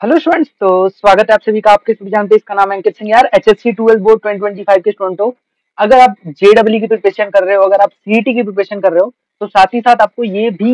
Hello students. तो स्वागत है आप सभी का आपके सभी जानते हैं, इसका नाम है अंकित सिंह। यार एचएससी 12 बोर्ड 2025 के स्टूडेंट हो, अगर आप जेडब्ल्यू की प्रिपरेशन कर रहे हो, अगर आप सीईटी की प्रिपरेशन कर रहे हो, तो साथ ही साथ आपको ये भी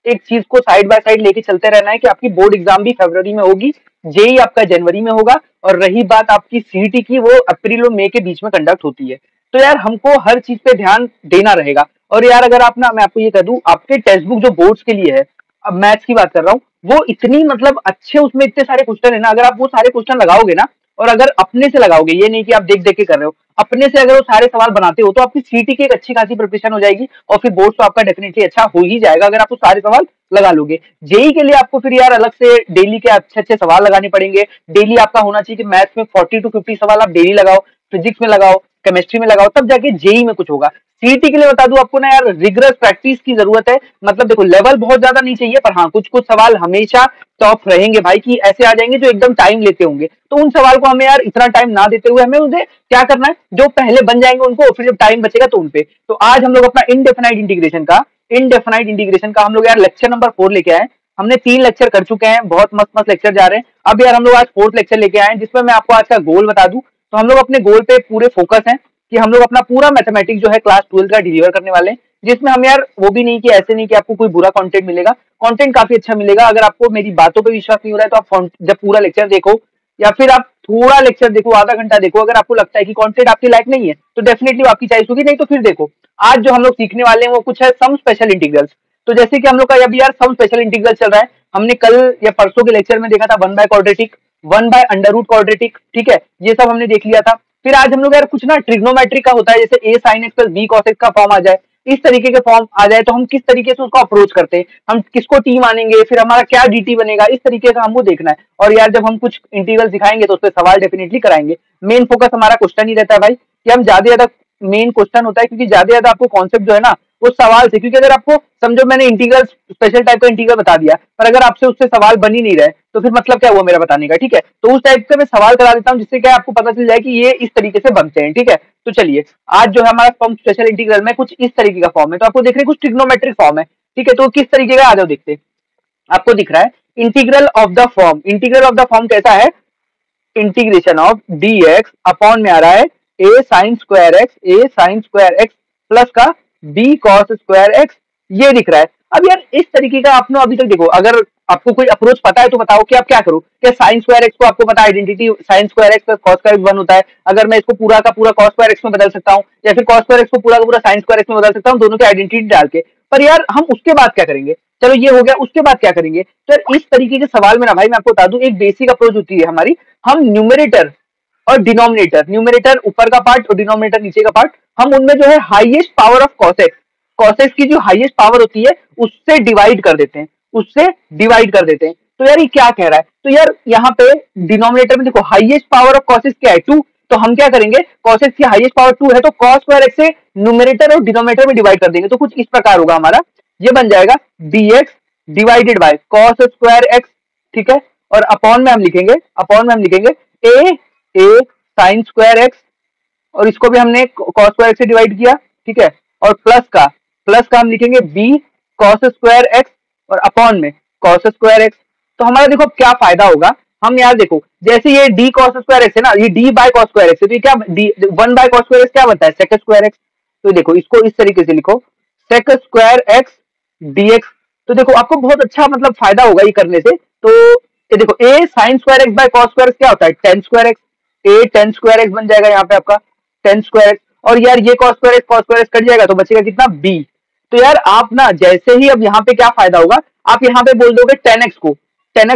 एक चीज को साइड बाय साइड लेके चलते रहना है कि आपकी बोर्ड एग्जाम भी फरवरी में होगी, जेई आपका जनवरी में होगा, और रही बात आपकी सीईटी की, वो अप्रैल और मई के बीच में कंडक्ट होती है। तो यार हमको हर चीज पे ध्यान देना रहेगा। और यार अगर आप ना, मैं आपको ये कह दूं, आपके टेक्स्ट बुक जो बोर्ड्स के लिए है, अब मैथ्स की बात कर रहा हूँ, वो इतनी मतलब अच्छे, उसमें इतने सारे क्वेश्चन है ना, अगर आप वो सारे क्वेश्चन लगाओगे ना, और अगर अपने से लगाओगे, ये नहीं कि आप देख देख के कर रहे हो, अपने से अगर वो सारे सवाल बनाते हो, तो आपकी सीटी की एक अच्छी खासी प्रिपरेशन हो जाएगी, और फिर बोर्ड तो आपका डेफिनेटली अच्छा हो ही जाएगा अगर आप वो सारे सवाल लगा लोगे। जेई के लिए आपको फिर यार अलग से डेली के अच्छे अच्छे सवाल लगाने पड़ेंगे। डेली आपका होना चाहिए कि मैथ्स में 40 to 50 सवाल आप डेली लगाओ, फिजिक्स में लगाओ, केमिस्ट्री में लगाओ, तब जाके जेई में कुछ होगा। सीईटी के लिए बता दूं आपको ना यार, रिगरस प्रैक्टिस की जरूरत है। मतलब देखो, लेवल बहुत ज्यादा नहीं चाहिए, पर हाँ कुछ कुछ सवाल हमेशा टॉप रहेंगे भाई, कि ऐसे आ जाएंगे जो एकदम टाइम लेते होंगे। तो उन सवाल को हमें यार इतना टाइम ना देते हुए हमें उसे क्या करना है, जो पहले बन जाएंगे उनको, फिर जब टाइम बचेगा तो उनपे। तो आज हम लोग अपना इनडेफिनाइट इंटीग्रेशन का हम लोग यार लेक्चर नंबर 4 लेके आए। हमने 3 लेक्चर कर चुके हैं, बहुत मस्त मस्त लेक्चर जा रहे हैं। अब यार हम लोग आज 4th लेक्चर लेके आए हैं, जिसमें मैं आपको आज का गोल बता दूं। तो हम लोग अपने गोल पे पूरे फोकस हैं कि हम लोग अपना पूरा मैथमेटिक्स जो है क्लास 12 का डिलीवर करने वाले हैं, जिसमें हम यार वो भी नहीं कि ऐसे नहीं कि आपको कोई बुरा कंटेंट मिलेगा, कंटेंट काफी अच्छा मिलेगा। अगर आपको मेरी बातों पे विश्वास नहीं हो रहा है, तो आप जब पूरा लेक्चर देखो, या फिर आप थोड़ा लेक्चर देखो, आधा घंटा देखो, अगर आपको लगता है कि कंटेंट आपके लायक नहीं है, तो डेफिनेटली आपकी चॉइस होगी, नहीं तो फिर देखो। आज जो हम लोग सीखने वाले हैं वो कुछ है सम स्पेशल इंटीग्रल्स। तो जैसे कि हम लोग का अभी यार सम स्पेशल इंटीग्रल चल रहा है, हमने कल या परसों के लेक्चर में देखा था 1/क्वाड्रेटिक, 1/√क्वाड्रेटिक, ठीक है, ये सब हमने देख लिया था। फिर आज हम लोग यार कुछ ना ट्रिग्नोमेट्रिक का होता है, जैसे a sin x plus b cos x का फॉर्म आ जाए, इस तरीके के फॉर्म आ जाए, तो हम किस तरीके से उसको अप्रोच करते हैं, हम किसको टी मानेंगे, फिर हमारा क्या dt बनेगा, इस तरीके का हमको देखना है। और यार जब हम कुछ इंटीग्रल सिखाएंगे तो उस पर सवाल डेफिनेटली कराएंगे। मेन फोकस हमारा क्वेश्चन ही रहता है भाई, कि हम ज्यादा मेन क्वेश्चन होता है, क्योंकि ज्यादा आपको कॉन्सेप्ट जो है ना, उस सवाल से, क्योंकि अगर आपको समझो मैंने इंटीग्रल स्पेशल टाइप का इंटीग्रल बता दिया, पर अगर आपसे उससे सवाल बन ही नहीं रहे, तो फिर मतलब क्या हुआ मेरा बताने का, ठीक है। तो उस टाइप से मैं सवाल करा देता हूँ, जिससे क्या आपको पता चल जाए कि ये इस तरीके से बनते हैं, ठीक है। तो चलिए, आज जो है हमारा फॉर्म स्पेशल इंटीग्रल में कुछ इस तरीके का फॉर्म है, तो आपको देख रहे हैं कुछ ट्रिग्नोमेट्रिक फॉर्म है, ठीक है। तो किस तरीके का, आ जाओ देखते हैं। आपको दिख रहा है integral of the form, integral of the form कैसा है, integration of D x upon में आ रहा है ए साइन स्क्वायर एक्स प्लस का बी कॉस स्क्वायर एक्स, ये दिख रहा है। अब यार इस तरीके का आपने अभी तक देखो, अगर आपको कोई अप्रोच पता है तो बताओ कि आप क्या करो। क्या साइन स्क्वायर एक्स को आपको पता है, identity sign square x plus cos square x 1 होता है, अगर मैं इसको पूरा का पूरा कॉस स्क्वायर एक्स में बदल सकता हूँ, या फिर कॉस स्क्वायर एक्स को पूरा का पूरा साइन स्क्वायर एक्स में बदल सकता हूँ, दोनों की आइडेंटिटी डाल के। पर यार हम उसके बाद क्या करेंगे, चलो ये हो गया, उसके बाद क्या करेंगे। तो यार इस तरीके के सवाल में ना भाई, मैं आपको बता दूं, एक बेसिक अप्रोच होती है हमारी। हम न्यूमरेटर और डिनोमिनेटर, न्यूमरेटर ऊपर का पार्ट और डिनोमिनेटर नीचे का पार्ट, हम उनमें जो है हाईएस्ट पावर ऑफ कॉसेक्स की जो हाईएस्ट पावर होती है, उससे डिवाइड कर देते हैं, उससे डिवाइड कर देते हैं। तो यार ये क्या कह रहा है, तो यार यहाँ पे डिनोमिनेटर में देखो हाईएस्ट पावर ऑफ कॉसेक्स क्या है, 2। तो हम क्या करेंगे, कॉसेक्स की हाईएस्ट पावर 2 है, तो कॉस स्क्वायर एक्स से न्यूमरेटर और डिनोमिनेटर में डिवाइड कर देंगे। तो कुछ इस प्रकार होगा हमारा, ये बन जाएगा dx divided by cos square x, ठीक है। और अपॉन में हम लिखेंगे ए साइन स्क्वायर एक्स, और इसको भी हमने कॉस स्क्वायर एक्स से डिवाइड किया, ठीक है। और प्लस का हम लिखेंगे बी कॉस स्क्वायर एक्स, और अपॉन में कॉस स्क्वायर एक्स। तो हमारा देखो क्या फायदा होगा, हम यार देखो, जैसे ये डी कॉस स्क्वायर एक्स है ना, ये D bye cos square x है, तो ये क्या डी 1/cos स्क्वायर एक्स क्या बनता है, सेक स्क्वायर एक्स। तो देखो इसको इस तरीके से लिखो, सेक स्क्वायर एक्स डीएक्स। तो देखो आपको बहुत अच्छा मतलब फायदा होगा ये करने से। तो ये देखो a sine square x by cos square x क्या होता है, tan square x, a tan square x बन जाएगा यहाँ पे आपका, टेन स्क्वायर एक्स। और यार ये कॉस स्क्वायर एक्स कट जाएगा, तो बचेगा कितना, बी। तो यार आप ना जैसे ही, अब यहाँ पे क्या फायदा होगा, आप यहाँ पे बोल दोगे 10x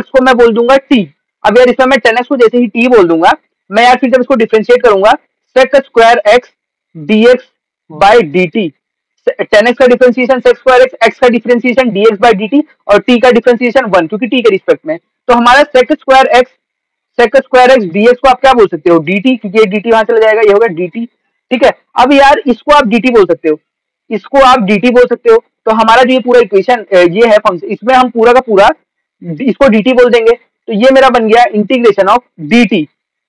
को मैं बोल दूंगा टी। अब यार इसमें मैं 10x को जैसे ही टी बोल दूंगा, मैं यार फिर जब इसको डिफ्रेंशिएट करूंगा, sec square x dx by d t. 10x का differentiation sec square x, x का डिफरेंशिएशन dx बाई dt, और t का डिफरेंशिएशन 1, क्योंकि t के रिस्पेक्ट में। तो हमारा सेक स्क्वायर एक्स dx को आप क्या बोल सकते हो, dt, क्योंकि ये dt वहां चला जाएगा, ये होगा dt, ठीक है। अब यार इसको आप dt बोल सकते हो, इसको आप dt बोल सकते हो। तो हमारा जो ये पूरा इक्वेशन ये है फंक्शन, इसमें हम पूरा का पूरा इसको dt बोल देंगे। तो ये मेरा बन गया इंटीग्रेशन ऑफ dt।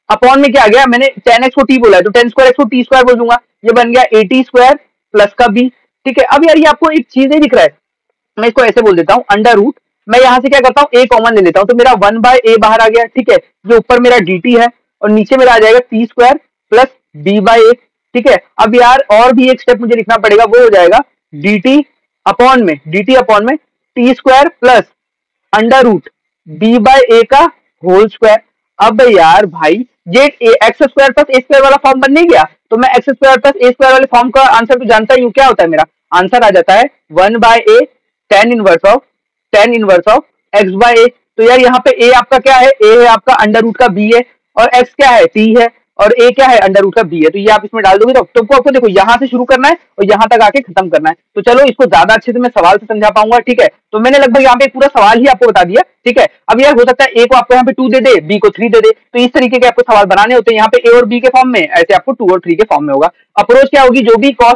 अपॉन में क्या आ गया, मैंने 10x को t बोला है, तो 10 स्क्वायर एक्स को t स्क्वायर बोल दूंगा, ये बन गया 80 स्क्वायर प्लस का b, ठीक है। अब यार ये आपको एक चीज नहीं दिख रहा है, मैं इसको ऐसे बोल देता हूँ, अंडर रूट मैं यहाँ से क्या करता हूँ, ए कॉमन ले लेता हूँ, तो मेरा 1/a बाहर आ गया, ठीक है। ये ऊपर मेरा dt है और नीचे मेरा आ जाएगा t स्क्वायर प्लस b/a, ठीक है। अब यार और भी एक स्टेप मुझे लिखना पड़ेगा, वो हो जाएगा dt अपॉन में t square plus under root b/a का होल स्क्वायर। अब यार भाई ये x square plus a square वाला फॉर्म बन नहीं गया, तो मैं x square plus a square वाले फॉर्म का आंसर तो जानता ही हूँ, क्या होता है मेरा आंसर आ जाता है 1/a tan inverse of x/a। तो यार यहाँ पे a आपका क्या है, a है आपका अंडर रूट का b है, और x क्या है t है, और a क्या है अंडर रूट का b है। तो ये आप इसमें डाल दोगे तो तुमको आपको देखो यहाँ से शुरू करना है और यहाँ तक आके खत्म करना है। तो चलो इसको ज्यादा अच्छे से मैं सवाल से समझा पाऊंगा, ठीक है। तो मैंने लगभग यहाँ पे पूरा सवाल ही आपको बता दिया, ठीक है। अब यार हो सकता है a को आपको यहाँ पे 2 दे दे, b को 3 दे दे, तो इस तरीके के आपको सवाल बनाने होते हैं। यहाँ पे a और b के फॉर्म में, ऐसे आपको 2 और 3 के फॉर्म में होगा। अप्रोच क्या होगी, जो भी cos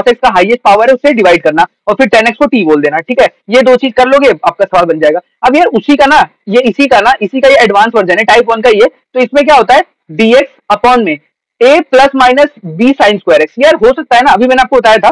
x का हाईएस्ट पावर है उससे डिवाइड करना और फिर tan x को t बोल देना, ठीक है। ये दो चीज कर लोगे आपका सवाल बन जाएगा। अब यार इसी का ये एडवांस वर्जन है, टाइप 1 का ये। तो इसमें क्या होता है, dx अपॉन में a plus minus b sign square x. यार हो सकता है ना, अभी मैंने आपको बताया था,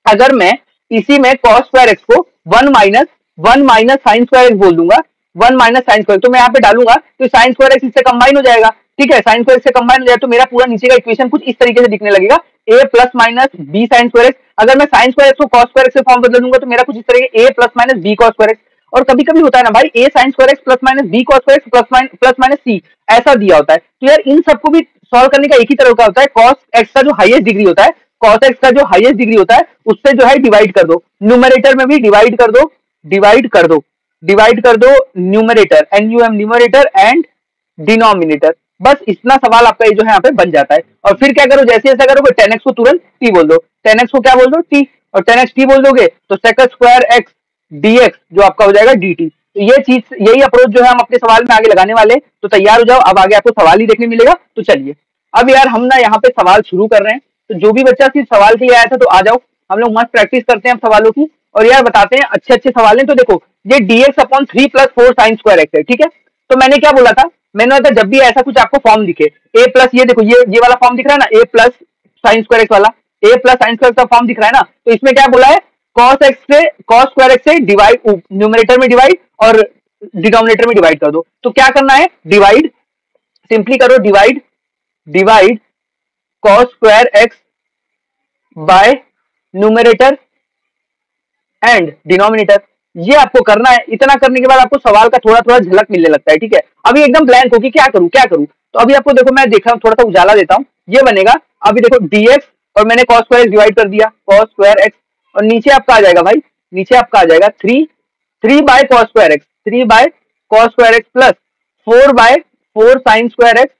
अगर मैं इसी में cos स्क्वायर एक्स को 1 माइनस साइन स्क्वायर एक्स बोल दूंगा, 1 माइनस साइन स्क्वायर, तो मैं यहाँ पे डालूंगा तो साइन स्क्वायर एक्स इससे कंबाइन हो जाएगा, ठीक है। साइन स्क्वायर से कंबाइन हो जाएगा तो मेरा पूरा नीचे का इक्वेशन कुछ इस तरीके से दिखने लगेगा, a plus minus b sine square x. अगर मैं साइन स्क्वायर एक्स को cos स्क्वायर एक्स से फॉर्म बदल दूंगा तो मेरा कुछ इस तरह के a plus minus b cos square x. और कभी कभी होता है ना भाई, a sine square x plus minus b cos square x plus minus c ऐसा दिया होता है। तो यार इन सबको भी सॉल्व करने का एक ही तरह का होता है, cos x का जो हाईएस्ट डिग्री होता है, cos x का जो हाईएस्ट डिग्री होता है उससे जो है डिवाइड कर दो, न्यूमरेटर में भी डिवाइड कर दो, numerator NUM numerator and denominator. बस इतना सवाल आपका ये जो है यहाँ पे बन जाता है। और फिर क्या करो, जैसे जैसा करोगे tan x को तुरंत t बोल दो, tan x को क्या बोल दो t, और tan x t बोल दोगे तो sec स्क्वायर x dx जो आपका हो जाएगा dt। तो ये चीज, यही अप्रोच जो है हम अपने सवाल में आगे लगाने वाले हैं। तो तैयार हो जाओ, अब आगे आपको सवाल ही देखने मिलेगा। तो चलिए अब यार हम ना यहाँ पे सवाल शुरू कर रहे हैं, तो जो भी बच्चा सिर्फ सवाल के लिए आया था तो आ जाओ, हम लोग मस्त प्रैक्टिस करते हैं सवालों की और यार बताते हैं अच्छे अच्छे सवाल हैं। तो देखो ये dx upon 3 plus 4 sine square x है, ठीक है। तो मैंने क्या बोला था, मैंने बोला था जब भी ऐसा कुछ आपको फॉर्म दिखे a प्लस, ये देखो ये वाला फॉर्म दिख रहा है ना, a plus sign square x वाला, a प्लस साइन स्क्वायर का फॉर्म दिख रहा है ना, तो इसमें क्या बोला है, cos स्क्वायर एक्स से डिवाइड, न्यूमरेटर में डिवाइड और डिनोमिनेटर में डिवाइड कर दो। तो क्या करना है, डिवाइड, सिंपली करो divide cos square x bye numerator and denominator, ये आपको करना है। इतना करने के बाद आपको सवाल का थोड़ा थोड़ा झलक मिलने लगता है, ठीक है। अभी एकदम ब्लैंक होगी, क्या करूं। तो अभी आपको देखो, मैं देखा थोड़ा सा उजाला देता हूं, ये बनेगा। अभी देखो dx और मैंने cos स्क्वायर एक्स डिवाइड कर दिया, cos स्क्वायर एक्स, और नीचे आपका आ जाएगा भाई, नीचे आपका आ जाएगा 3 by cos square x, 3 by cos square x plus 4 by 4 sine square x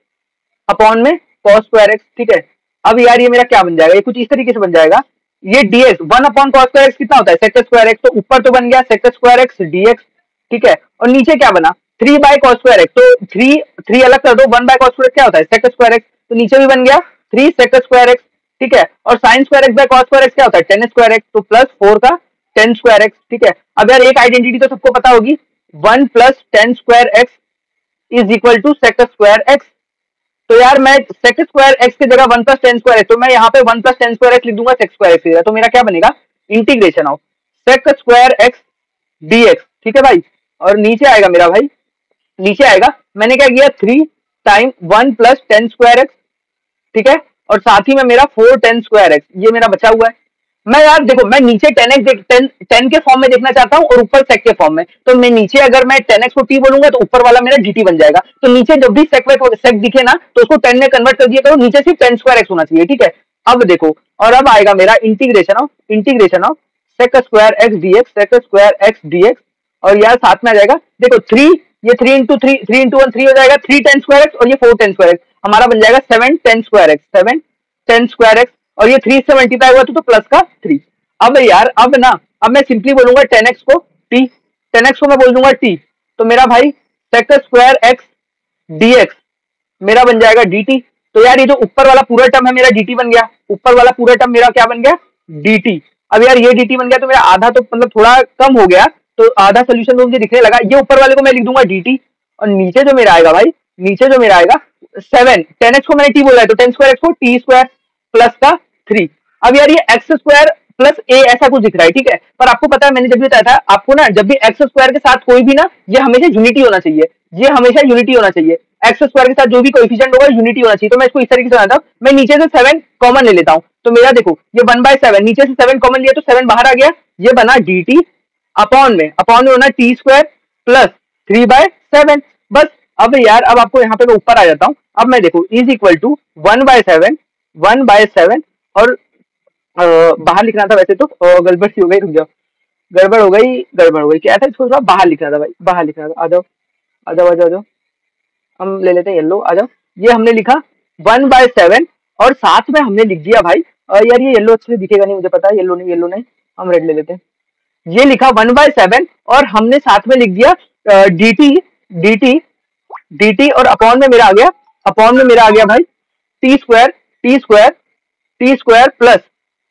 upon में cos स्क्वायर एक्स, ठीक है। अब यार ये मेरा क्या बन जाएगा, ये कुछ इस तरीके से बन जाएगा, ये dx 1 upon cos square x कितना होता है, sec स्क्वायर एक्स। तो ऊपर तो बन गया sec स्क्वायर एक्स dx, ठीक है, और नीचे क्या बना 3 बाय cos स्क्वायर एक्स। तो 3 अलग कर दो, 1 बाय cos स्क्वायर क्या होता है sec स्क्वायर एक्स, तो नीचे भी बन गया 3 sec स्क्वायर एक्स, ठीक है। और sin square x by cos square x क्या होता है tan स्क्वायर एक्स, तो प्लस 4 का tan स्क्वायर एक्स, ठीक है। अब यार एक आइडेंटिटी तो सबको पता होगी, 1 plus tan square x is equal to sec square x. तो यार मैं sec स्क्वायर एक्स की जगह 1 प्लस tan स्क्वायर एक्स, तो मैं यहाँ पे 1 प्लस tan स्क्वायर एक्स लिख दूंगा sec स्क्वायर एक्स, तो मेरा क्या बनेगा, integration of sec square x dx, ठीक है भाई। और नीचे आएगा मेरा भाई, नीचे आएगा, मैंने क्या किया 3 time 1 plus tan square x, ठीक है, और साथ ही में मेरा 4 tan स्क्वायर एक्स, ये मेरा बचा हुआ है। मैं यार देखो, मैं नीचे tan के फॉर्म में देखना चाहता हूँ और ऊपर sec के फॉर्म में, तो मैं नीचे अगर मैं tan x को t बोलूंगा तो ऊपर वाला मेरा dt बन जाएगा। तो नीचे जब भी sec दिखे ना तो उसको tan में कन्वर्ट कर दिया करो, नीचे सिर्फ tan स्क्वायर x होना चाहिए, ठीक है। अब देखो, और अब आएगा मेरा integration of sec square x dx, और यार साथ में आ जाएगा देखो 3, ये 3 इंटू 1 3 हो जाएगा, 3 tan स्क्वायर एक्स और ये 4 tan स्क्वायर एक्स, हमारा बन जाएगा 7 tan स्क्वायर एक्स, और ये 3 से मल्टीप्लाई हुआ तो प्लस का 3। अब यार अब मैं सिंपली बोलूंगा tan x को मैं बोल दूंगा t, तो मेरा भाई sec स्क्वायर x dx मेरा बन जाएगा dt। तो यार ये जो ऊपर वाला पूरा टर्म है मेरा dt बन गया, ऊपर वाला पूरा टर्म मेरा क्या बन गया, dt। अब यार ये dt बन गया तो मेरा आधा तो मतलब थोड़ा कम हो गया, तो आधा सोल्यूशन तो मुझे दिखने लगा। ये ऊपर वाले को मैं लिख दूंगा dt, और नीचे जो मेरा आएगा भाई, नीचे जो मेरा आएगा 7, tan x को मैंने t बोला है तो tan स्क्वायर x को t स्क्वायर प्लस का 3। अब यार ये x स्क्वायर प्लस ए ऐसा कुछ दिख रहा है, ठीक है। पर आपको पता है मैंने जब भी बताया था आपको ना, जब भी एक्स स्क्वायर के साथ कोई भी ना, ये हमेशा यूनिटी होना चाहिए, ये हमेशा यूनिटी होना चाहिए। एक्स स्क्वायर के साथ जो भी कोएफिशिएंट होगा यूनिटी होना चाहिए। तो मैं इसको इस तरीके से बनाता हूँ, मैं नीचे से 7 कॉमन ले लेता हूँ, तो मेरा देखो ये 1/7, नीचे से 7 कॉमन लिया तो 7 बाहर आ गया, ये बना dt अपॉन में होना टी स्क्वायर प्लस 3/7 बस। अब यार अब आपको यहाँ पे मैं ऊपर आ जाता हूँ, अब मैं देखो इज इक्वल टू 1/7 और बाहर लिखना था वैसे तो, गड़बड़ सी हो गई, रुक जाओ, गड़बड़ हो गई क्या था, इसको थोड़ा बाहर लिखना था भाई, बाहर लिखना था। आ जाओ आ जाओ आ जाओ आ जाओ, हम ले लेते हैं येलो, आ जाओ। ये हमने लिखा 1/7 और साथ में हमने लिख दिया भाई, यार ये येलो अच्छे से दिखेगा नहीं, मुझे पता है, येलो नहीं, हम रेड ले लेते हैं। ये लिखा 1/7 और हमने साथ में लिख दिया dt और अपॉन में मेरा आ गया भाई टी स्क्वायर प्लस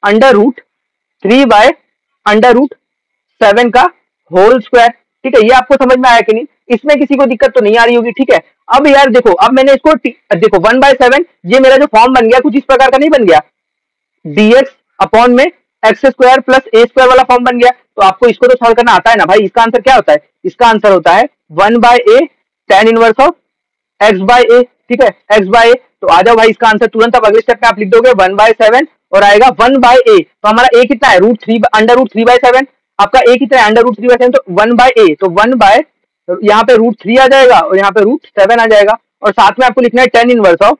√3/√7 का होल स्क्वायर, ठीक है। ये आपको समझ में आया कि नहीं, इसमें किसी को दिक्कत तो नहीं आ रही होगी, ठीक है। अब यार देखो, अब मैंने इसको देखो 1/7, ये मेरा जो फॉर्म बन गया कुछ इस प्रकार का नहीं बन गया, dx अपॉन में x square plus a square वाला फॉर्म बन गया। तो आपको इसको तो सॉल्व करना आता है ना भाई। इसका आंसर क्या होता है, इसका आंसर होता है 1/a tan inverse of x/a, ठीक है, x/a। तो आ जाओ भाई, इसका आंसर तुरंत अब अगले स्टेप में आप लिख दोगे 1/7 और आएगा 1/a। तो हमारा a कितना है, √3/7, आपका a कितना है, √3/7, तो 1/a, तो 1 बाय यहाँ पे √3 आ जाएगा और यहाँ पे √7 आ जाएगा, और साथ में आपको लिखना है tan inverse of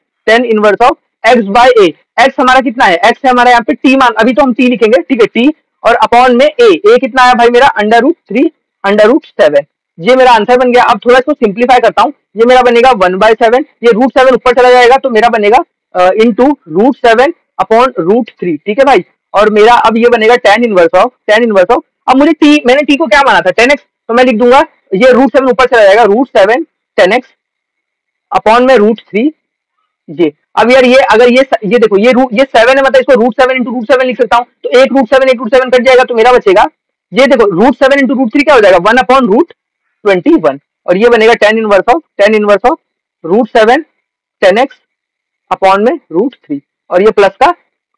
x/a। x हमारा कितना है, x है हमारा यहाँ पे t मान, अभी तो हम t लिखेंगे, ठीक है, t और अपॉन में a कितना है भाई मेरा, √3/7। ये मेरा आंसर बन गया। अब थोड़ा इसको सिंप्लीफाई करता हूँ, ये मेरा बनेगा 1/7, ये √7 ऊपर चला जाएगा तो मेरा बनेगा इनटू √7 अपॉन √3, ठीक है भाई। और मेरा अब ये बनेगा tan इनवर्स ऑफ, अब मुझे मैंने t को क्या माना था, 10x, तो मैं लिख दूंगा ये √7 ऊपर चला जाएगा, √7 10x अपॉन में √3। ये अब यार ये अगर ये देखो ये 7 है, मतलब इसको √7 इंटू √7 लिख सकता हूँ, तो एक √7 कट जाएगा तो मेरा बचेगा, ये देखो √7 इंटू √3 क्या हो जाएगा, 1/√21, और ये बनेगा tan inverse of √7 10x upon में √3, और ये प्लस का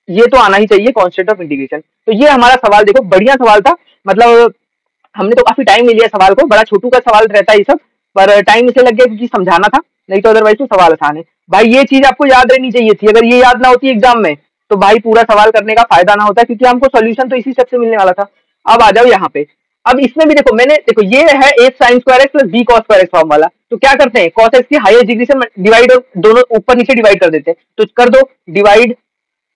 ये तो आना ही चाहिए कांस्टेंट ऑफ इंटीग्रेशन। तो ये हमारा सवाल देखो बढ़िया सवाल था, मतलब हमने तो काफी टाइम ले लिया सवाल को, बड़ा छोटू का सवाल रहता है ये सब, पर टाइम इसे लग गया क्योंकि समझाना था, नहीं तो अदरवाइज तो सवाल आसान है भाई। ये चीज आपको याद रहनी चाहिए थी, अगर ये याद ना होती एग्जाम में तो भाई पूरा सवाल करने का फायदा ना होता, क्योंकि हमको सोल्यूशन तो इसी स्टेप से मिलने वाला था। अब आ जाओ यहाँ पे, अब इसमें भी देखो मैंने देखो ये है a sin square x plus b cos square x form वाला, तो क्या करते हैं cos x की हाईएस्ट डिग्री से डिवाइड, और दोनों ऊपर नीचे डिवाइड कर देते हैं, तो कर दो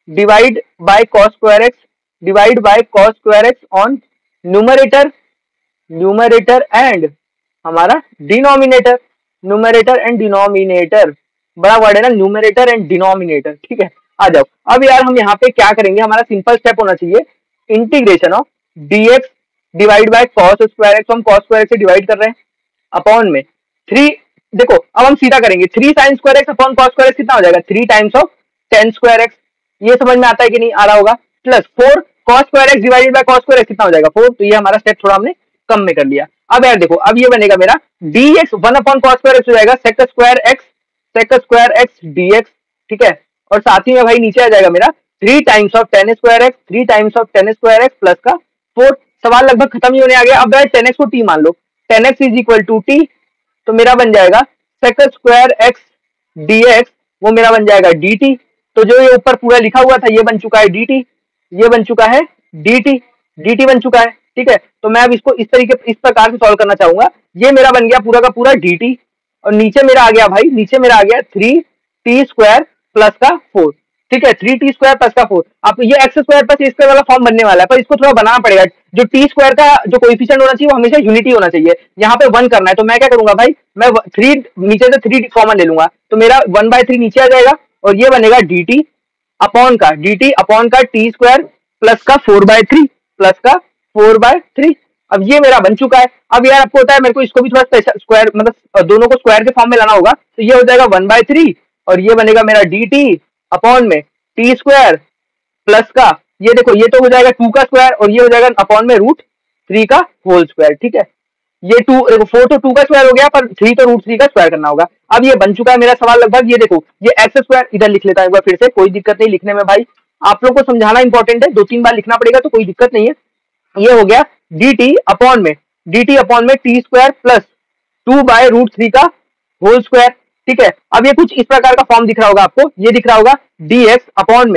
divide by cos square x on numerator and हमारा डिनोमिनेटर, बड़ा वर्ड है ना, न्यूमरेटर एंड डिनोमिनेटर, ठीक है। आ जाओ, अब यार हम यहाँ पे क्या करेंगे, हमारा सिंपल स्टेप होना चाहिए integration of dx divide by cos square x, हम cos स्क्वायर एक्स से डिवाइड कर रहे हैं, अपॉन में 3, देखो अब हम सीधा करेंगे 3 sin square x upon cos square x कितना हो जाएगा, 3 times of tan square x, ये समझ में आता है कि नहीं आ रहा होगा, plus 4 cos square x divided by cos square x कितना हो जाएगा 4, तो ये हमारा स्टेप थोड़ा हमने कम में कर लिया। अब यार देखो, अब ये बनेगा मेरा dx 1/cos स्क्वायर एक्स हो जाएगा sec स्क्वायर एक्स dx, ठीक है, और साथ ही में भाई नीचे आ जाएगा मेरा 3 times of tan square x plus का 4। सवाल लगभग खत्म ही होने आ गया। अब यार tan x को t मान लो, tan x is equal to t, तो मेरा बन जाएगा sec स्क्वायर एक्स dx, वो मेरा बन जाएगा dt, तो जो ये ऊपर पूरा लिखा हुआ था ये बन चुका है dt, ये बन चुका है dt बन चुका है, ठीक है। तो मैं अब इसको इस प्रकार से सॉल्व करना चाहूंगा, ये मेरा बन गया पूरा का पूरा dt, और नीचे मेरा आ गया भाई, नीचे मेरा आ गया 3t स्क्वायर प्लस का 4, ठीक है, 3t स्क्वायर प्लस का 4। आप ये x square plus a square वाला फॉर्म बनने वाला है, पर इसको थोड़ा बनाना पड़ेगा, जो टी स्क्वायर का जो कोएफिशिएंट होना चाहिए वो हमेशा यूनिटी होना चाहिए, यहाँ पे 1 करना है, तो मैं क्या करूंगा भाई, मैं 3 नीचे से 3 कॉमन ले लूंगा, तो मेरा 1/3 नीचे आ जाएगा, और ये बनेगा dt अपॉन का टी स्क्वायर प्लस का 4/3 अब ये मेरा बन चुका है। अब यार आपको होता है मेरे को इसको भी थोड़ा स्क्वायर, मतलब दोनों को स्क्वायर के फॉर्म में लाना होगा, तो ये हो जाएगा 1/3, और ये बनेगा मेरा dt अपॉन में टी स्क्वायर प्लस का, ये देखो ये तो हो जाएगा 2 का स्क्वायर, और ये हो जाएगा अपॉन में √3 का होल स्क्वायर, ठीक है। ये 2 देखो 4 तो 2 का स्क्वायर हो गया, पर 3 तो √3 का स्क्वायर करना होगा। अब ये बन चुका है मेरा सवाल लगभग, ये देखो ये एक्स स्क्वायर इधर लिख लेता है एक बार फिर से, कोई दिक्कत नहीं लिखने में भाई, आप लोग को समझाना इंपॉर्टेंट है, 2-3 बार लिखना पड़ेगा तो कोई दिक्कत नहीं है। ये हो गया dt अपॉन में टी स्क्वायर प्लस 2/√3 का होल स्क्वायर। ठीक है, अब ये कुछ इस प्रकार का फॉर्म दिख रहा होगा आपको, ये दिख रहा होगा dx अपॉन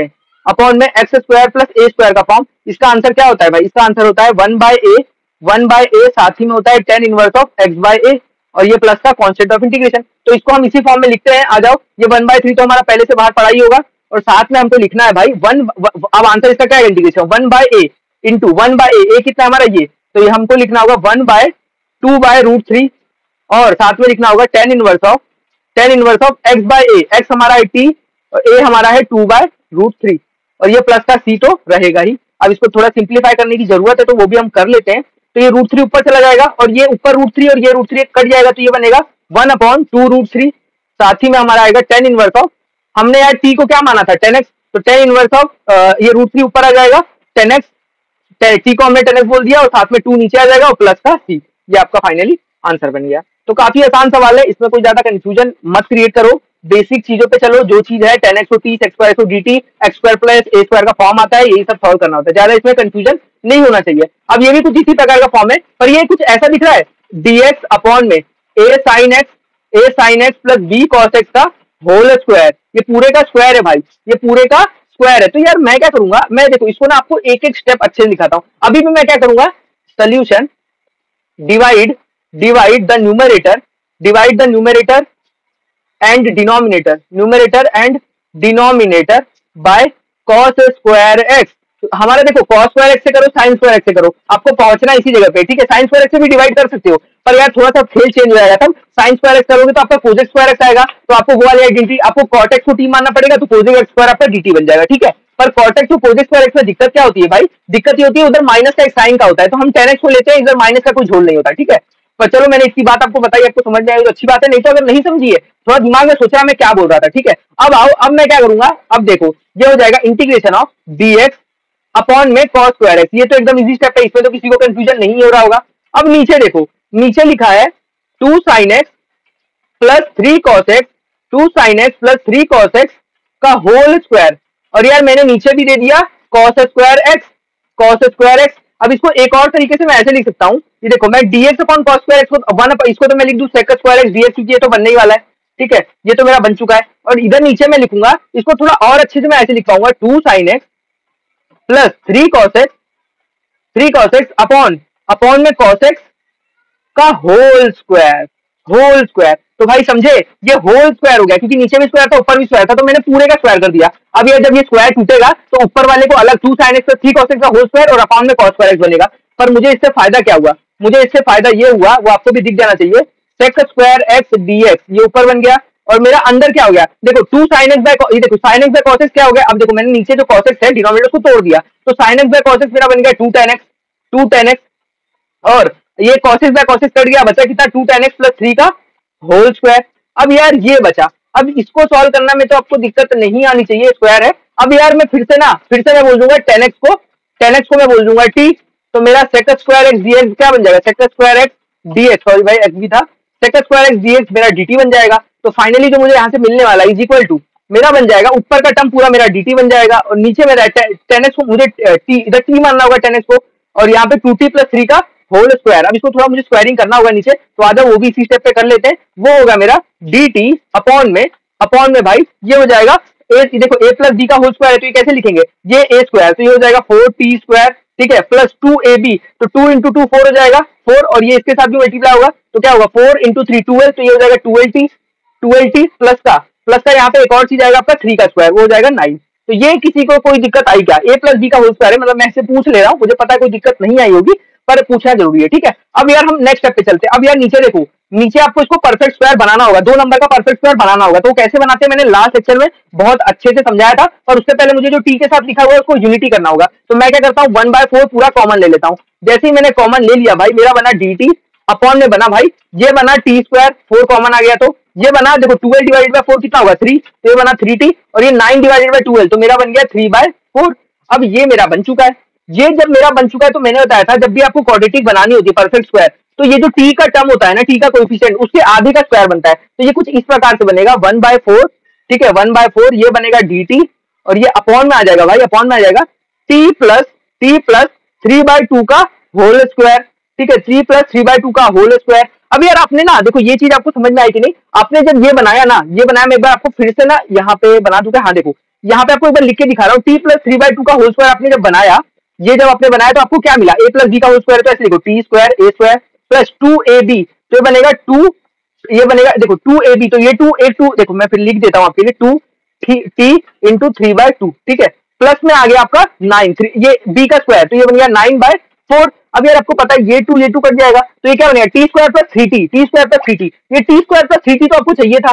में x square plus a square का फॉर्म। इसका आंसर क्या होता है भाई? इसका आंसर होता है 1/a, साथ ही में होता है tan इनवर्स ऑफ x/a, और ये प्लस का कांस्टेंट ऑफ इंटीग्रेशन। तो इसको हम इसी फॉर्म में लिखते हैं, आ जाओ। ये 1/3 तो हमारा पहले से बाहर पढ़ा ही होगा, और साथ में हमको लिखना है भाई अब आंसर इसका क्या है? इंटीग्रेशन 1/a इंटू 1/a, कितना है हमारा ये, तो ये हमको लिखना होगा 1/2/√3, और साथ में लिखना होगा tan inverse of x/a। x हमारा है t और a हमारा है 2/√3, और ये प्लस का c तो रहेगा ही। अब इसको थोड़ा सिंप्लीफाई करने की जरूरत है तो वो भी हम कर लेते हैं। तो ये √3 ऊपर चला जाएगा, और ये ऊपर √3 और ये √3 कट जाएगा, तो ये बनेगा 1/2√3। साथ ही में हमारा आएगा tan इनवर्स ऑफ, हमने यार t को क्या माना था? tan x, तो tan इनवर्स ऑफ ये √3 ऊपर आ जाएगा, tan x, t को हमने tan x बोल दिया, और साथ में 2 नीचे आ जाएगा, और प्लस का c। ये आपका फाइनली आंसर बन गया। तो काफी आसान सवाल है, इसमें कोई ज्यादा कंफ्यूजन मत क्रिएट करो, बेसिक चीजों पे चलो। जो चीज है tan x t x square dt x square plus a square का फॉर्म आता है, यही सब सॉल्व करना होता है, ज्यादा इसमें कंफ्यूजन नहीं होना चाहिए। अब ये भी कुछ इसी प्रकार का फॉर्म है, पर ये कुछ ऐसा दिख रहा है, dx अपॉन में a sin x plus b cos x का होल स्क्वायर। ये पूरे का स्क्वायर है भाई, ये पूरे का स्क्वायर है। तो यार मैं क्या करूंगा, मैं देखो इसको ना आपको एक एक स्टेप अच्छे से दिखाता हूँ। अभी भी मैं क्या करूंगा, solution divide the numerator and denominator by cos square x। हमारा देखो cos स्क्वायर x से करो, sin स्क्वायर x से करो, आपको पहुंचना इसी जगह पे। ठीक है, sin स्क्वायर x से भी डिवाइड कर सकते हो, पर यार थोड़ा सा खेल चेंज हो जाएगा। तब sin स्क्वायर x करोगे तो आपका cos स्क्वायर x आएगा, तो आपको वो वाली आइडेंटिटी, आपको cot x को t मानना पड़ेगा, तो cos x स्क्वायर आपका dt बन जाएगा। ठीक है, पर cot x और cos स्क्वायर x में दिक्कत क्या होती है भाई? दिक्कत ये होती है उधर माइनस का एक साइन का होता है, तो हम tan x को लेते हैं, इधर माइनस का कोई झोल नहीं होता। ठीक है, पर चलो मैंने इसकी बात आपको बताई, आपको समझ में आई तो अच्छी बात है, नहीं तो अगर नहीं समझिए, थोड़ा दिमाग में सोचा मैं क्या बोल रहा था। ठीक है, अब आओ, अब मैं क्या करूंगा, अब देखो ये हो जाएगा इंटीग्रेशन ऑफ dx अपॉन में cos स्क्वायर x। ये तो एकदम इजी स्टेप है, इसमें तो किसी को कंफ्यूजन नहीं हो रहा होगा। अब नीचे देखो, नीचे लिखा है 2 sin x plus 3 cos x, 2 sin x plus 3 cos x का होल स्क्वायर, और यार मैंने नीचे भी दे दिया cos स्क्वायर x। अब इसको एक और तरीके से मैं ऐसे लिख सकता हूँ, ये देखो मैं dx upon cos square x को 1, इसको तो मैं लिख दूं sec स्क्वायर x dx, क्योंकि ये तो बनने ही वाला है। ठीक है, ये तो मेरा बन चुका है, और इधर नीचे मैं लिखूंगा इसको थोड़ा और अच्छे से, मैं ऐसे लिख पाऊंगा 2 sin x plus 3 cos x upon में cos x का होल स्क्वायर। तो भाई समझे, ये होल स्क्वायर हो गया, क्योंकि नीचे भी स्क्वायर था ऊपर भी स्क्वायर था, तो मैंने पूरे का स्क्वायर कर दिया। अब ये जब ये स्क्वायर टूटेगा तो ऊपर वाले को अलग 2 sin x plus 3 cos x का होल स्क्वायर और अपॉन में cos स्क्वायर x बनेगा। पर मुझे इससे फायदा क्या हुआ? मुझे इससे फायदा ये हुआ, वो आपको भी दिख जाना चाहिए, sec स्क्वायर x dx ये ऊपर बन गया, और मेरा अंदर क्या हो गया, देखो 2 sin x बाय, ये देखो sin x by cos x क्या हो गया। अब देखो मैंने नीचे जो cos x है डिनोमिनेटर को तोड़ दिया, तो sin x by cos x मेरा बन गया 2 tan x, और ये cos x by cos x cut गया, बचा कितना 2 tan x प्लस 3 का होल स्क्वायर। अब यार ये बचा, अब इसको सॉल्व करना में तो आपको दिक्कत नहीं आनी चाहिए, स्क्वायर है। अब यार मैं फिर से मैं बोल दूंगा tan x को मैं बोल दूंगा t, तो मेरा sec स्क्वायर x dx क्या बन जाएगा, sec square x dx, sorry भाई x भी था, sec स्क्वायर x dx मेरा dt बन जाएगा। तो फाइनली जो मुझे यहाँ से मिलने वाला इज इक्वल टू मेरा बन जाएगा, ऊपर का टर्म पूरा मेरा dt बन जाएगा, और नीचे मेरा tan x को मुझे t, इधर t मानना होगा tan x को, और यहाँ पे 2t प्लस 3 का होल स्क्वायर। अब इसको थोड़ा मुझे स्क्वायरिंग करना होगा नीचे, तो आ जाओ वो भी इसी स्टेप पे कर लेते हैं। वो होगा मेरा dt अपॉन में भाई ये हो जाएगा देखो a प्लस b का होल स्क्वायर है, तो ये कैसे लिखेंगे, ये a स्क्वायर, तो ये हो जाएगा 4t स्क्वायर, ठीक है, प्लस 2ab, तो 2 इंटू 2 4 हो जाएगा 4, और ये इसके साथ भी मल्टीप्लाई होगा, तो क्या होगा 4 इंटू 3 12, तो ये हो जाएगा 12t प्लस का यहाँ पे एक और चीज आएगा आपका 3 का स्क्वायर, वो हो जाएगा 9। तो ये किसी को कोई दिक्कत आई क्या? a प्लस बी का होल स्क्वायर है, मतलब मैं इससे पूछ ले रहा हूँ, मुझे पता है कोई दिक्कत नहीं आई होगी, पर पूछना जरूरी है। ठीक है, अब यार हम नेक्स्ट स्टेप पे चलते हैं। अब यार नीचे देखो, नीचे आपको इसको परफेक्ट स्क्वायर बनाना होगा, 2 नंबर का परफेक्ट स्क्वायर बनाना होगा। तो कैसे बनाते हैं मैंने लास्ट सेक्शन में बहुत अच्छे से समझाया था, और उससे पहले मुझे जो टी के साथ लिखा हुआ है उसको यूनिटी करना होगा। तो मैं क्या करता हूँ, 1/4 पूरा कॉमन ले लेता हूँ। जैसे ही मैंने कॉमन ले लिया भाई, मेरा बना dt अपॉन में बना भाई, ये बना टी स्क्वायर, 4 कॉमन आ गया, तो ये बना देखो 12 डिवाइडेड बाय 4 कितना होगा 3, तो ये बना 3t, और ये 9 डिवाइडेड बाय 12, तो मेरा बन गया 3/4। अब ये मेरा बन चुका है। ये जब मेरा बन चुका है, तो मैंने बताया था जब भी आपको क्वाड्रेटिक बनानी होती है परफेक्ट स्क्वायर, तो ये जो t का टर्म होता है ना, t का कोएफिशिएंट, उसके आधे का स्क्वायर बनता है। तो ये कुछ इस प्रकार से बनेगा 1/4, ठीक है, 1/4 ये बनेगा dt और ये अपॉन में आ जाएगा भाई, अपॉन में आ जाएगा t प्लस 3/2 का होल स्क्वायर। ठीक है, 3+3/2 का होल स्क्वायर। अब यार आपने ना देखो ये चीज आपको समझ में आई कि नहीं, आपने जब ये बनाया ना, ये बनाया मैं एक बार आपको फिर से ना यहाँ पे बना दूंगा। हाँ देखो यहाँ पे आपको एक बार लिख के दिखा रहा हूँ, t+3/2 का होल स्क्वायर आपने जब बनाया, ये जब आपने बनाया तो आपको क्या मिला, a प्लस बी का होल स्क्वायर। तो ऐसे लिखो t² a² प्लस 2ab, तो ये बनेगा 2, ये बनेगा देखो 2ab, तो ये 2 देखो मैं फिर लिख देता हूँ आपके लिए 2t × 3/2। ठीक है, प्लस में आ गया आपका 9, ये b का स्क्वायर, तो ये बन गया 9/4। अब यार आपको पता है ये 2 कट जाएगा, तो ये क्या बनेगा t² + 3t, ये t² + 3t तो आपको चाहिए था,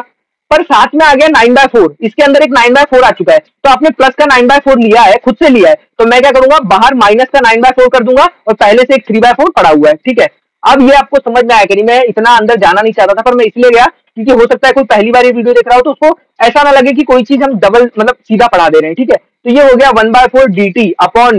पर साथ में आ गया 9/4, इसके अंदर एक 9/4 आ चुका है, तो आपने प्लस का 9/4 लिया है, खुद से लिया है, तो मैं क्या करूंगा, बाहर माइनस का 9/4 कर दूंगा, और पहले से एक 3/4 पड़ा हुआ है। ठीक है, अब ये आपको समझ में आया कि नहीं, मैं इतना अंदर जाना नहीं चाहता था, पर मैं इसलिए गया क्योंकि हो सकता है कोई पहली बार ये वीडियो देख रहा हो तो उसको ऐसा ना लगे कि कोई चीज हम डबल मतलब सीधा पढ़ा दे रहे हैं। ठीक है, तो ये हो गया 1/4 dt अपॉन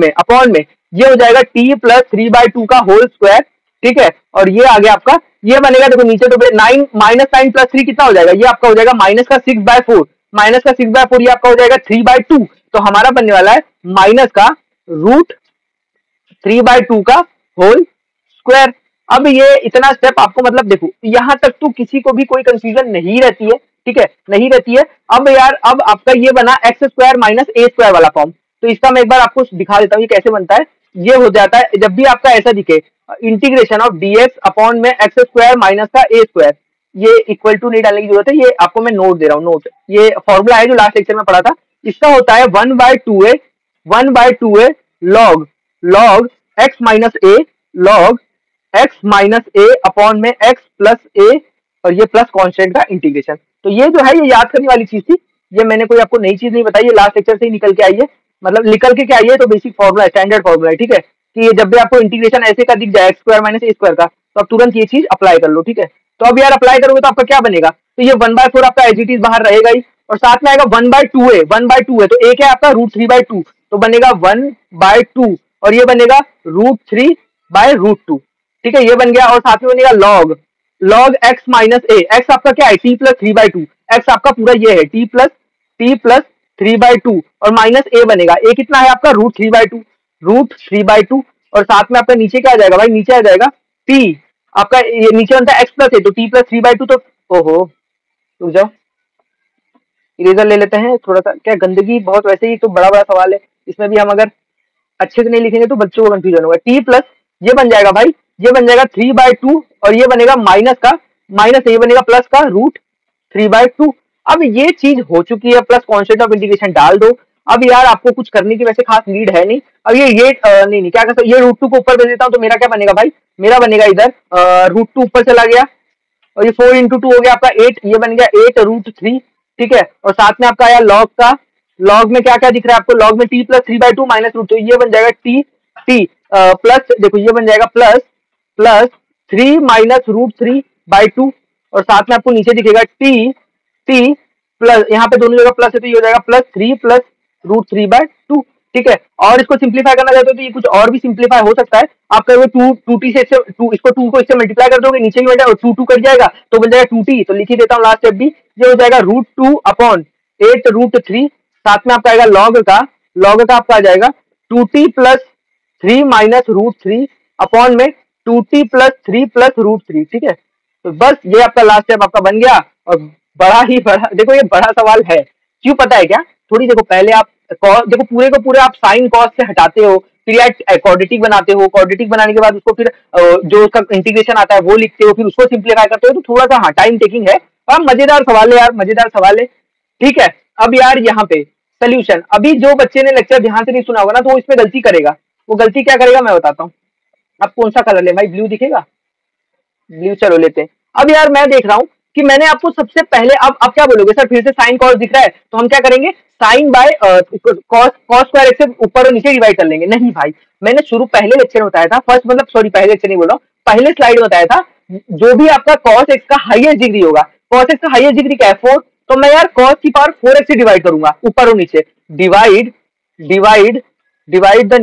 में ये हो जाएगा t+3/2 का होल स्क्वायर। ठीक है, और ये आ गया आपका, ये बनेगा देखो नीचे तो 9 -9 + 3 कितना हो जाएगा, ये आपका हो जाएगा -6/4, -6/4 ये आपका हो जाएगा 3/2, तो हमारा बनने वाला है माइनस का √3/2 का होल स्क्वायर। अब ये इतना स्टेप आपको मतलब देखो यहां तक तो किसी को भी कोई कंफ्यूजन नहीं रहती है। ठीक है, नहीं रहती है। अब यार अब आपका ये बना x² - a² वाला फॉर्म, तो इसका मैं एक बार आपको दिखा देता हूँ ये कैसे बनता है। ये हो जाता है जब भी आपका ऐसा दिखे, इंटीग्रेशन ऑफ dx अपॉन में x² - का a², ये इक्वल टू नहीं डालने की जरूरत है, ये आपको मैं नोट दे रहा हूँ, नोट, ये फॉर्मूला है जो लास्ट लेक्चर में पढ़ा था। इसका होता है 1/2a log x - a log x - a upon में x प्लस a, और ये प्लस कांस्टेंट का इंटीग्रेशन। तो ये जो है ये याद करने वाली चीज थी, ये मैंने कोई आपको नई चीज नहीं बताई, ये लास्ट लेक्चर से ही निकल के आई है, मतलब निकल के क्या आई है, तो बेसिक फॉर्मूला है, स्टैंडर्ड फॉर्मूला है। ठीक है, कि ये जब भी आपको इंटीग्रेशन ऐसे का दिख जाए x² - a² का, तो आप तुरंत ये चीज अप्लाई कर लो। ठीक है, तो अब यार अप्लाई करोगे तो आपका क्या बनेगा, तो ये 1/4 आपका एज इट इज बाहर रहेगा ही, और साथ में आएगा 1/2a, तो एक है आपका √3/2, तो बनेगा 1/2, और ये बनेगा √3/√2। ठीक है, ये बन गया, और साथ में बनेगा log x - a, x आपका क्या है t+3/2, x आपका पूरा ये है t+3/2, और माइनस a बनेगा, a कितना है आपका √3/2, और साथ में आपका नीचे क्या आ जाएगा भाई, नीचे आ जाएगा t, आपका ये नीचे बनता है x प्लस a, तो t+3/2, तो ओहो रुक जाओ इरेजर ले लेते हैं थोड़ा सा, क्या गंदगी बहुत, वैसे ही तो बड़ा बड़ा सवाल है, इसमें भी हम अगर अच्छे से नहीं लिखेंगे तो बच्चों को कंफ्यूजन होगा। t प्लस ये बन जाएगा भाई, ये बन जाएगा 3/2, और ये बनेगा माइनस ये बनेगा प्लस का √3/2। अब ये चीज हो चुकी है, प्लस कांस्टेंट ऑफ इंटीग्रेशन डाल दो। अब यार आपको कुछ करने की वैसे खास नीड है नहीं। अब ये नहीं क्या कहते, ये √2 को ऊपर भेज देता हूँ, तो मेरा क्या बनेगा भाई, मेरा बनेगा इधर √2 ऊपर चला गया, और ये 4 × 2 हो गया आपका 8, ये बन गया 8√3। ठीक है, और साथ में आपका आया लॉग का, लॉग में क्या क्या दिख रहा है आपको, लॉग में t+3/2 - √2, ये बन जाएगा t प्लस देखो ये बन जाएगा प्लस 3 - √3/2, और साथ में आपको नीचे दिखेगा t प्लस, यहाँ पे दोनों जगह प्लस है तो ये हो जाएगा +3 + √3/2। ठीक है, और इसको सिंप्लीफाई करना चाहते हो तो ये कुछ और भी सिंप्लीफाई हो सकता है। आप कहोगे 2t से इससे 2 इसको 2 को इससे मल्टीप्लाई कर दोगे, नीचे भी बन जाएगा, 2 कट जाएगा तो बन जाएगा 2t, तो लिख ही देता हूँ लास्ट स्टेप भी, ये हो जाएगा √2 अपॉन 8√3, साथ में आपका आएगा लॉग का आपका आ जाएगा 2t + 3 - √3 अपॉन में 2t + 3 + √3। ठीक है, तो बस ये आपका लास्ट स्टेप आपका बन गया, और बड़ा ही बड़ा देखो ये बड़ा सवाल है, क्यों पता है क्या, थोड़ी देखो पहले आप देखो पूरे को पूरे आप साइन कॉस से हटाते हो, फिर यार क्वाड्रेटिक बनाते हो, क्वाड्रेटिक बनाने के बाद उसको फिर जो उसका इंटीग्रेशन आता है वो लिखते हो, फिर उसको सिंप्लीफाई करते हो, तो थोड़ा सा हाँ टाइम टेकिंग है, और मजेदार सवाल है यार, मजेदार सवाल है। ठीक है, अब यार यहाँ पे सोल्यूशन, अभी जो बच्चे ने लेक्चर ध्यान से नहीं सुना होगा ना, तो वो इसमें गलती करेगा, वो गलती क्या करेगा मैं बताता हूँ। अब कौन सा कलर ले भाई, ब्लू दिखेगा, ब्लू चलो लेते हैं। अब यार मैं देख रहा हूँ कि मैंने आपको सबसे पहले, अब क्या बोलोगे सर फिर से साइन कॉस दिख रहा है, तो हम क्या करेंगे, साइन बाय cos² x से ऊपर और नीचे डिवाइड कर लेंगे। नहीं भाई, मैंने शुरू पहले लेक्चर में बताया था, फर्स्ट मतलब सॉरी पहले लेक्चर नहीं बोल रहा हूँ, पहले स्लाइड में बताया था, जो भी आपका cos x का हाईएस्ट डिग्री होगा, cos x का हाईएस्ट डिग्री क्या है 4, तो मैं यार cos की पावर 4x से डिवाइड करूंगा ऊपर और नीचे, divide the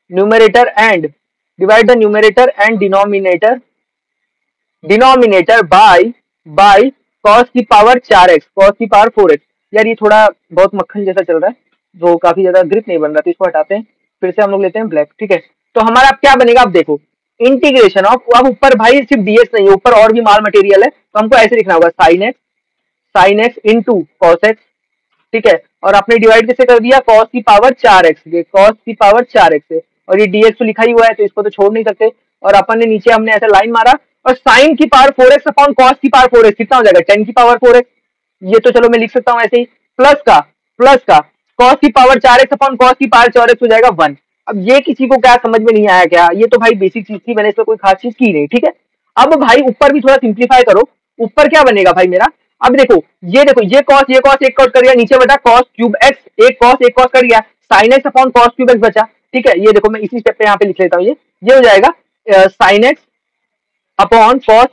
numerator and divide the numerator and denominator by cos की पावर 4x, cos की पावर 4x, यार ये थोड़ा बहुत मक्खन जैसा चल रहा है, तो काफी ज्यादा ग्रिप नहीं बन रहा, तो इसको हटाते हैं, फिर से हम लोग लेते हैं ब्लैक। ठीक है, तो हमारा अब क्या बनेगा, अब देखो इंटीग्रेशन ऑफ, अब ऊपर भाई सिर्फ डीएक्स नहीं है, ऊपर और भी माल मटेरियल है, तो हमको ऐसे लिखना होगा sine x into cos x. ठीक है, और आपने डिवाइड कैसे कर दिया, cos की पावर 4x, ये cos की पावर 4x है, और ये dx तो लिखा ही हुआ है, तो इसको तो छोड़ नहीं सकते, और अपन ने नीचे हमने ऐसा लाइन मारा, और साइन की पावर 4x अपॉन cos की पावर 4x कितना हो जाएगा, 10 की पावर 4x। ये तो चलो मैं लिख सकता हूँ ऐसे ही, प्लस का cos की पावर 4x अपॉन cos की पावर 4x हो जाएगा 1। अब ये किसी को क्या समझ में नहीं आया क्या, ये तो भाई बेसिक चीज थी, मैंने इसमें कोई खास चीज की नहीं। ठीक है, अब भाई ऊपर भी थोड़ा सिंप्लीफाई करो, ऊपर क्या बनेगा भाई मेरा, अब देखो ये कॉस एक कॉस कर दिया, नीचे बचा कॉस क्यूब एक्स, एक कॉस कर दिया, sign x upon cos cube x बचा। ठीक है, ये देखो मैं इसी स्टेप पे यहाँ पे लिख लेता हूँ, ये हो जाएगा sine x upon cos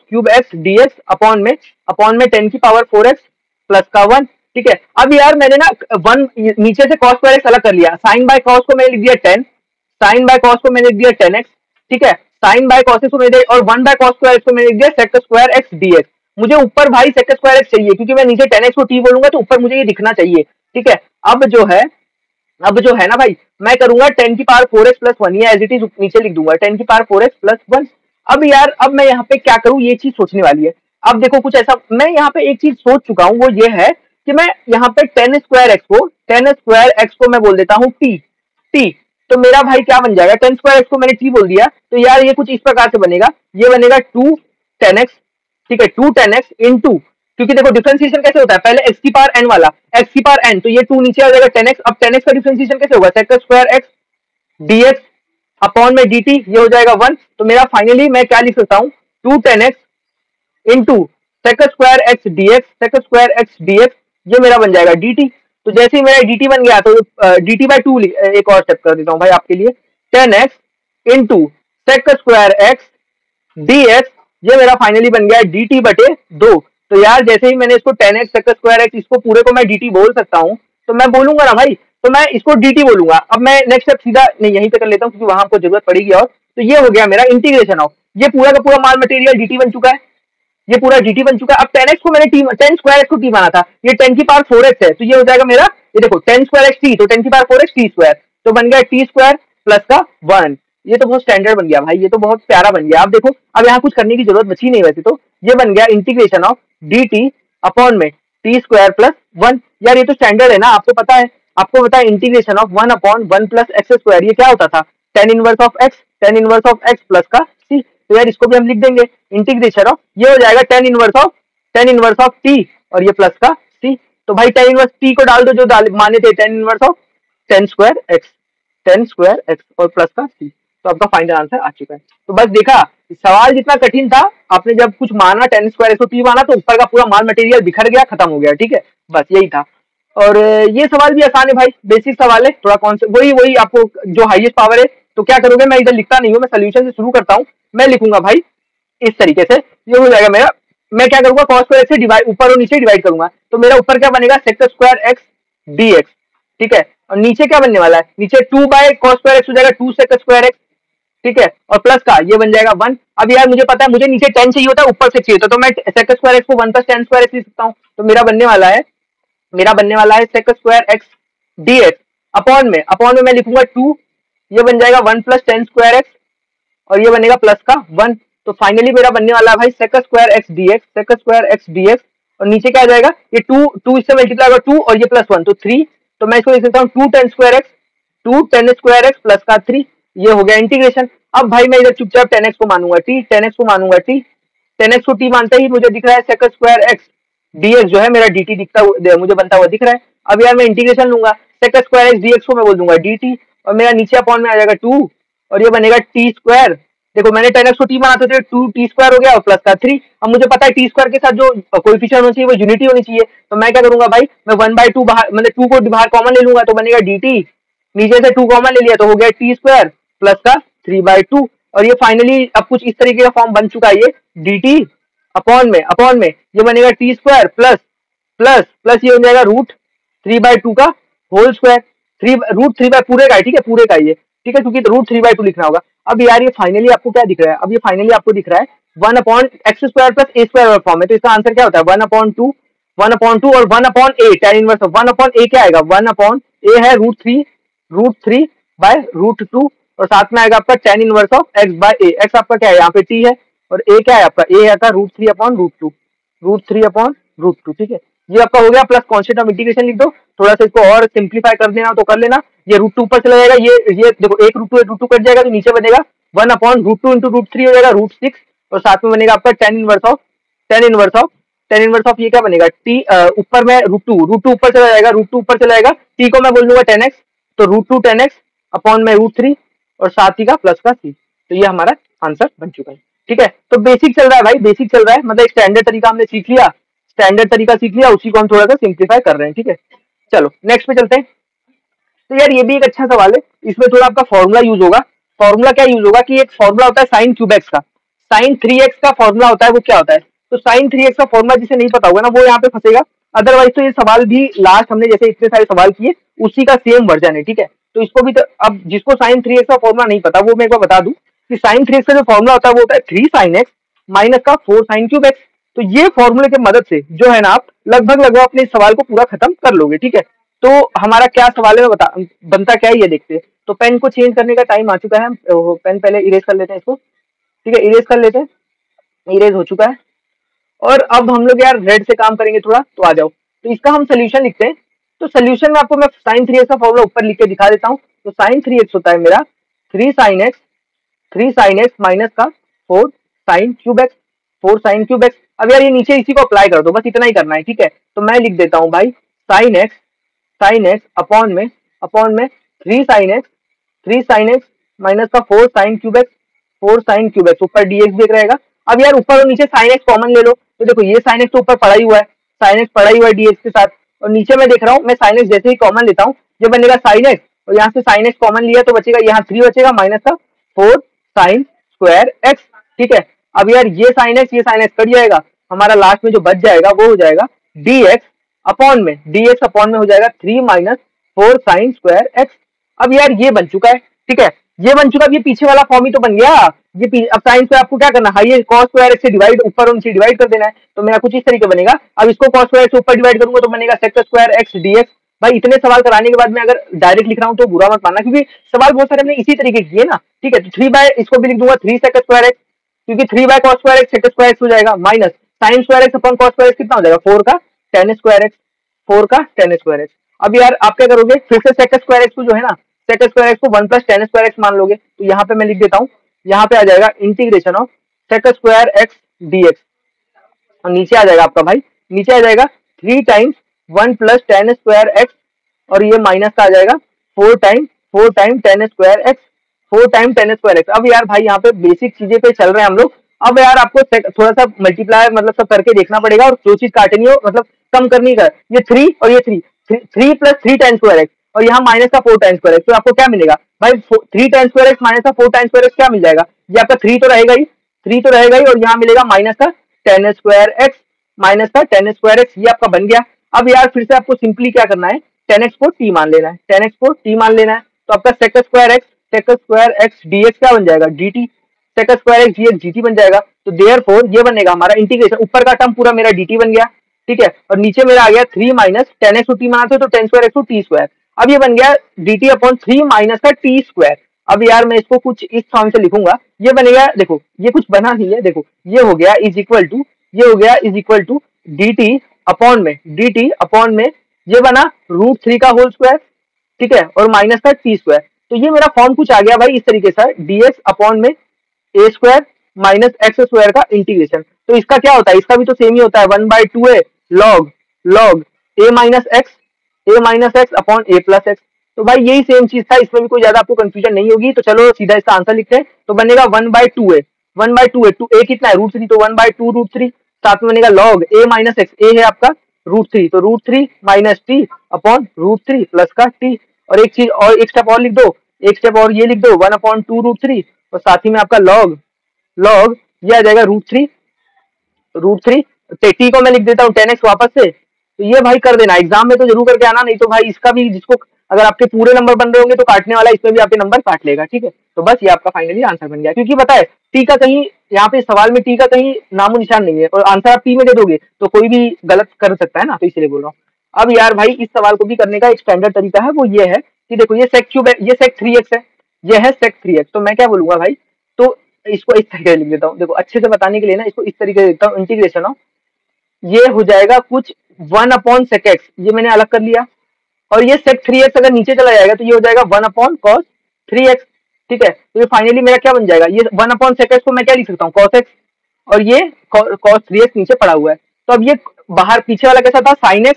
cube x dx upon में 10 की पावर 4x प्लस का 1। ठीक है, अब यार मैंने ना 1 नीचे से कॉस स्क्वायर एक्स अलग कर लिया, साइन बाय कॉस को मैंने लिख दिया 10, साइन बाय कॉस को मैंने लिख दिया 10x। ठीक है, साइन बाय कॉस को मैंने और 1 बाय कॉस स्क्वायर एक्स को मैंने लिख दिया सेक स्क्वायर एक्स डीएक्स। मुझे ऊपर भाई सेक स्क्वायर एक्स चाहिए, क्योंकि मैं नीचे 10x को t बोलूंगा तो ऊपर मुझे ये दिखना चाहिए। ठीक है, अब जो है ना भाई, मैं करूंगा 10 की पावर 4x प्लस 1, ये एज इट इज नीचे लिख दूंगा 10 की पावर 4x प्लस 1। अब यार अब मैं यहाँ पे क्या करूँ, ये चीज सोचने वाली है। अब देखो कुछ ऐसा, मैं यहाँ पे एक चीज सोच चुका हूँ, वो ये है कि मैं यहाँ पे 10 स्क्वायर एक्स को मैं बोल देता हूँ टी। तो मेरा भाई क्या बन जाएगा, 10 स्क्वायर एक्स को मैंने टी बोल दिया, तो यार ये कुछ इस प्रकार से बनेगा, ये बनेगा 2 10x। ठीक है, 2 10x इंटू, क्योंकि देखो डिफरेंशिएशन कैसे होता है, पहले एक्स की पावर एन वाला, एक्स की पावर एन, तो ये 2 नीचे आ जाएगा 10x। अब 10x का डिफरेंशिएशन कैसे होगा, sec square x dx upon में dt, ये हो जाएगा 1। तो मेरा फाइनली मैं क्या लिख सकता हूँ, 2 10x into sec² x dx, ये मेरा बन जाएगा dt। तो जैसे ही मेरा dt बन गया, तो dt बाई 2 एक और स्टेप कर देता हूँ भाई आपके लिए, 10x into sec² x dx, ये मेरा फाइनली बन गया dt बटे 2। तो यार जैसे ही मैंने इसको 10x sec² x, इसको पूरे को मैं dt बोल सकता हूँ, तो मैं बोलूंगा ना भाई, तो मैं इसको dt बोलूंगा। अब मैं नेक्स्ट स्टेप सीधा नहीं यहीं पे कर लेता हूँ, क्योंकि वहां आपको जरूरत पड़ेगी। और तो ये हो गया मेरा इंटीग्रेशन ऑफ, ये पूरा का पूरा माल मटेरियल dt बन चुका है, ये पूरा dt बन चुका है। अब 10x को मैंने 10 स्क्वायर एक्स को t माना था, ये 10 की पावर 4x है, तो ये हो जाएगा मेरा, ये देखो 10 स्क्वायर एक्स t, तो 10 की पावर 4x t स्क्वायर, तो बन गया t स्क्वायर प्लस का 1। ये तो बहुत स्टैंडर्ड बन गया भाई, ये तो बहुत प्यारा बन गया। अब देखो अब यहाँ कुछ करने की जरूरत बची नहीं वैसे तो, ये बन गया इंटीग्रेशन ऑफ dt अपॉन में t स्क्वायर प्लस 1। यार ये तो स्टैंडर्ड है ना, आपको पता है integration of 1 upon 1 plus x square, ये क्या होता था, tan inverse of x plus का c। तो यार इसको भी हम लिख देंगे इंटीग्रेशन ऑफ, ये हो जाएगा tan इनवर्स ऑफ t, और ये प्लस का c। तो भाई tan इनवर्स t को डाल दो, जो माने थे tan inverse of 10 square x और प्लस का c। तो आपका फाइनल आंसर आ चुका है। तो बस देखा, सवाल जितना कठिन था, आपने जब कुछ माना 10 स्क्वायर एक्स को t माना, तो ऊपर का पूरा माल मटेरियल बिखर गया, खत्म हो गया। ठीक है, बस यही था। और ये सवाल भी आसान है भाई, बेसिक सवाल है, थोड़ा कॉन्सेप्ट वही आपको जो हाईएस्ट पावर है। तो क्या करोगे, मैं इधर लिखता नहीं हूँ, मैं सोल्यूशन से शुरू करता हूँ, मैं लिखूंगा भाई इस तरीके से, ये हो जाएगा मेरा, मैं क्या करूंगा, cos स्क्वायर से डिवाइड, ऊपर और नीचे डिवाइड करूंगा, तो मेरा ऊपर क्या बनेगा, सेक स्क्वायर एक्स dx। ठीक है, और नीचे क्या बनने वाला है, नीचे 2 बाय cos स्क्वायर एक्स हो जाएगा 2 सेक स्क्वायर एक्स। ठीक है, और प्लस का ये बन जाएगा 1। अब यार मुझे पता है, मुझे नीचे 10 चाहिए होता है, ऊपर से चाहिए होता, तो मैं सेक स्क्वायर एक्स को 1 प्लस 10 स्क्वायर एक्स लिख सकता हूँ। तो मेरा बनने वाला है sec square x dx upon में मैं लिखूंगा 2, ये बन जाएगा 1 प्लस 10 स्क्वायर एक्स, और ये बनेगा प्लस का 1। तो फाइनली मेरा बनने वाला है भाई सेक स्क्वायर एक्स dx, और नीचे क्या आ जाएगा, ये 2 इससे मल्टीप्लाई होगा 2, और ये प्लस 1 तो 3। तो मैं इसको लिख सकता हूँ 2 10 स्क्वायर एक्स प्लस का 3। ये हो गया इंटीग्रेशन। अब भाई मैं इधर चुपचाप 10x को मानूंगा t, 10x को t मानते ही मुझे दिख रहा है सेक स्क्वायर एक्स dx जो है मेरा dt दिखता मुझे बनता हुआ दिख रहा है। अब यार मैं इंटीग्रेशन लूंगा, सेक स्क्वायर एक्स dx को मैं बोल दूंगा dt, और मेरा नीचे अपॉन में आ जाएगा 2, और ये बनेगा t स्क्वायर। देखो मैंने 10x को t माना था, 2 t स्क्वायर हो गया और प्लस का 3। अब मुझे पता है t स्क्वायर के साथ जो कोएफिशिएंट होना चाहिए वो यूनिटी होनी चाहिए, तो मैं क्या करूंगा भाई, मैं 1/2 बाहर, मतलब 2 को बाहर कॉमन ले लूंगा, तो बनेगा dt, नीचे से 2 कॉमन ले लिया तो हो गया t स्क्वायर प्लस का 3/2। और ये फाइनली अब कुछ इस तरीके का फॉर्म बन चुका है, ये dt अपॉन में ये बनेगा t स्क्वायर प्लस ये हो जाएगा √3/2 का होल स्क्वायर, √3 पूरे का है, ठीक है, पूरे का ये, ठीक है, क्योंकि √3/2 लिखना होगा। अब यार ये फाइनली आपको क्या दिख रहा है, अब ये फाइनली आपको दिख रहा है 1 upon x square plus a square form में, तो इसका आंसर क्या होता है 1/2 1/2 और 1/a tan inverse of 1/a क्या आएगा, 1/a है रूट थ्री बाय रूट 2 और साथ में आएगा आपका tan inverse of x by a. X आपका क्या है यहाँ पे t है और a क्या है आपका, a है root three upon root two. ठीक है, ये आपका हो गया। प्लस कॉन्स्टेंट ऑफ इंटीग्रेशन लिख दो, थोड़ा सा इसको और सिंप्लीफाई कर देना तो कर लेना। ये रूट 2 ऊपर चला जाएगा, ये देखो एक रूट टू कट जाएगा तो नीचे बनेगा 1/√2 इंटू रूट 3 हो जाएगा रूट 6 और साथ में बनेगा आपका टेन इनवर्स ऑफ ये क्या बनेगा टी, ऊपर में रूट टू ऊपर चला जाएगा, टी को मैं बोल दूंगा 10x, तो रूट 2 10x अपॉन में रूट 3 और साथ ही का प्लस का सी। तो ये हमारा आंसर बन चुका है। ठीक है, तो बेसिक चल रहा है भाई, बेसिक चल रहा है, मतलब एक स्टैंडर्ड तरीका हमने सीख लिया, उसी को हम थोड़ा सा सिंप्लीफाई कर रहे हैं। ठीक है, चलो नेक्स्ट पे चलते हैं। तो यार ये भी एक अच्छा सवाल है, इसमें थोड़ा आपका फॉर्मूला यूज होगा। फॉर्मूला क्या यूज होगा कि एक फॉर्मूला होता है साइन क्यूब एक्स का, साइन 3x का फॉर्मूला होता है, वो क्या होता है, तो साइन 3x का फॉर्मूला जिसे नहीं पता होगा ना वो यहाँ पे फंसेगा। अदरवाइज तो ये सवाल भी लास्ट हमने जैसे इतने सारे सवाल किए उसी का सेम वर्जन है। ठीक है, तो इसको भी तो अब जिसको साइन 3x का फॉर्मूला नहीं पता वो मैं एक बार बता दूं कि साइन 3x का जो फॉर्मूला होता है वो होता है 3 sin x माइनस का 4 sin क्यूब एक्स। तो ये फॉर्मूले की मदद से जो है ना आप लगभग अपने इस सवाल को पूरा खत्म कर लोगे। ठीक है, तो हमारा क्या सवाल है बता बनता क्या है ये देखते हैं। तो पेन को चेंज करने का टाइम आ चुका है, हम पेन पहले इरेज कर लेते हैं इसको। ठीक है, इरेज कर लेते हैं, इरेज हो चुका है। और अब हम लोग यार रेड से काम करेंगे थोड़ा, तो आ जाओ। तो इसका हम सोल्यूशन लिखते हैं। तो सोल्यूशन में आपको मैं साइन 3x का फॉर्मूला ऊपर लिख के दिखा देता हूँ। तो साइन 3x होता है मेरा 3 sin x माइनस का 4 sin cube x, 4 sin cube x. अब यार ये नीचे इसी को अप्लाई कर दो, बस इतना ही करना है। ठीक है, तो मैं लिख देता हूँ भाई साइन एक्स अपॉन में 3 sin x माइनस का 4 sin क्यूब एक्स ऊपर dx भी रहेगा। अब यार ऊपर और नीचे साइन एक्स कॉमन ले लो, तो देखो ये साइन एक्स तो ऊपर पड़ा ही हुआ है, साइन एक्स पड़ा ही हुआ है dx के साथ, और नीचे मैं देख रहा हूँ मैं साइन एक्स जैसे ही कॉमन लेता हूँ ये बनेगा साइन एक्स, और यहाँ से साइन एक्स कॉमन लिया तो बचेगा यहाँ 3 बचेगा माइनस का 4 sin² x। ठीक है, अब यार ये साइन एक्स कट जाएगा, हमारा लास्ट में जो बच जाएगा वो हो जाएगा dx अपॉन में हो जाएगा 3 माइनस 4 sin²x। अब यार ये बन चुका है। ठीक है, ये बन चुका, अब ये पीछे वाला फॉर्म ही तो बन गया। अब साइन से आपको क्या करना है, ये cos स्क्वायर एक्स से डिवाइड ऊपर और नीचे डिवाइड कर देना है, तो मेरा कुछ इस तरीके बनेगा। अब इसको cos स्क्वायर एक्स ऊपर डिवाइड करूंगा तो बनेगा sec² x dx। भाई इतने सवाल कराने के बाद मैं अगर डायरेक्ट लिख रहा हूँ तो बुरा मत मानना, क्योंकि सवाल बहुत सारे हमने इसी तरीके किए ना। ठीक है, तो 3 इसको भी लिख दूंगा 3 sec² x, क्योंकि 3/cos square x sec² x हो जाएगा, minus sin² x upon cos square x कितना हो जाएगा 4 का tan²x। अब यार आप क्या करोगे, फिर से sec² x को जो है ना sec² x को 1 + tan² x मान लोगे। तो यहाँ पे मैं लिख देता हूँ, यहाँ पे आ जाएगा integration of sec² x dx, और नीचे आ जाएगा आपका भाई, नीचे आ जाएगा 3 टाइम्स 1 + tan² x, और ये माइनस का आ जाएगा 4 time tan² x, 4 time tan² x। अब यार भाई यहाँ पे बेसिक चीजें पे चल रहे हैं हम लोग। अब यार आपको थोड़ा सा मल्टीप्लाई मतलब सब करके देखना पड़ेगा, और जो चीज काटनी हो मतलब कम करनी का, ये 3 और ये 3 + 3 tan² x और यहाँ माइनस का 4 tan² x, तो आपको क्या मिलेगा भाई 3 tan² x माइनस का 4 tan² x क्या मिल जाएगा, ये आपका 3 तो रहेगा ही, और यहाँ मिलेगा माइनस का tan² x, ये आपका बन गया। अब यार फिर से आपको सिंपली क्या करना है, tan x को t मान लेना है, तो आपका sec² x dx क्या बन जाएगा dt, sec² x dx dt बन जाएगा। तो देयरफॉर ये बनेगा हमारा इंटीग्रेशन, ऊपर का टर्म पूरा मेरा dt बन गया। ठीक है, और नीचे मेरा आ गया 3 माइनस tan x को t बनाते तो tan² x को t²। अब ये बन गया dt अपॉन 3 माइनस का t²। अब यार मैं इसको कुछ इस फॉर्म से लिखूंगा, ये बनेगा, देखो ये कुछ बना नहीं है, देखो ये हो गया is equal to dt upon में ये बना √3 का होल स्क्वायर। ठीक है, और माइनस का t²। तो ये मेरा फॉर्म कुछ आ गया भाई इस तरीके से, dx अपॉन में a² माइनस x² का इंटीग्रेशन। तो इसका क्या होता है, इसका भी तो सेम ही होता है 1/2a log a minus x upon a plus x. तो भाई यही सेम चीज था, इसमें भी कोई ज्यादा आपको कंफ्यूजन नहीं होगी। तो चलो सीधा इसका आंसर लिखते हैं, तो बनेगा 1/2a टू a कितना है √3, तो 1/2 √3, साथ में बनेगा log a minus x, a है आपका √3, तो √3 माइनस t अपॉन √3 प्लस का t। और एक चीज और एक स्टेप और लिख दो, ये लिख दो 1/2 √3, और साथ ही में आपका log ये आ जाएगा √3 टी को मैं लिख देता हूँ 10x वापस से। तो ये भाई कर देना, एग्जाम में तो जरूर करके आना, नहीं तो भाई इसका भी जिसको अगर आपके पूरे नंबर बन रहे होंगे तो काटने वाला इसमें भी आपके नंबर काट लेगा। ठीक है, तो बस ये आपका फाइनली आंसर बन गया, क्योंकि पता है टी का कहीं यहाँ पे सवाल में टी का कहीं नामो निशान नहीं है और आंसर आप टी में दे दोगे तो कोई भी गलत कर सकता है ना, तो इसलिए बोल रहा हूँ। अब यार भाई इस सवाल को भी करने का एक स्टैंडर्ड तरीका है, वो ये है कि देखो ये सेक क्यूब है, ये सेक 3x है, ये है सेक 3x। तो मैं क्या बोलूंगा भाई, तो इसको इस तरीके से लिख देता हूँ, देखो अच्छे से बताने के लिए ना इसको इस तरीके से लिखता हूँ, इंटीग्रेशन ऑफ ये हो जाएगा कुछ 1/sec x, ये मैंने अलग कर लिया। और ये sec 3x अगर नीचे चला जाएगा तो ये हो जाएगा 1/cos 3x। ठीक है, तो ये फाइनली मेरा क्या बन जाएगा, ये 1/sec x को मैं क्या लिख सकता हूँ, cos x, और ये cos 3x नीचे पड़ा हुआ है। तो अब ये बाहर पीछे वाला कैसा था, sin x,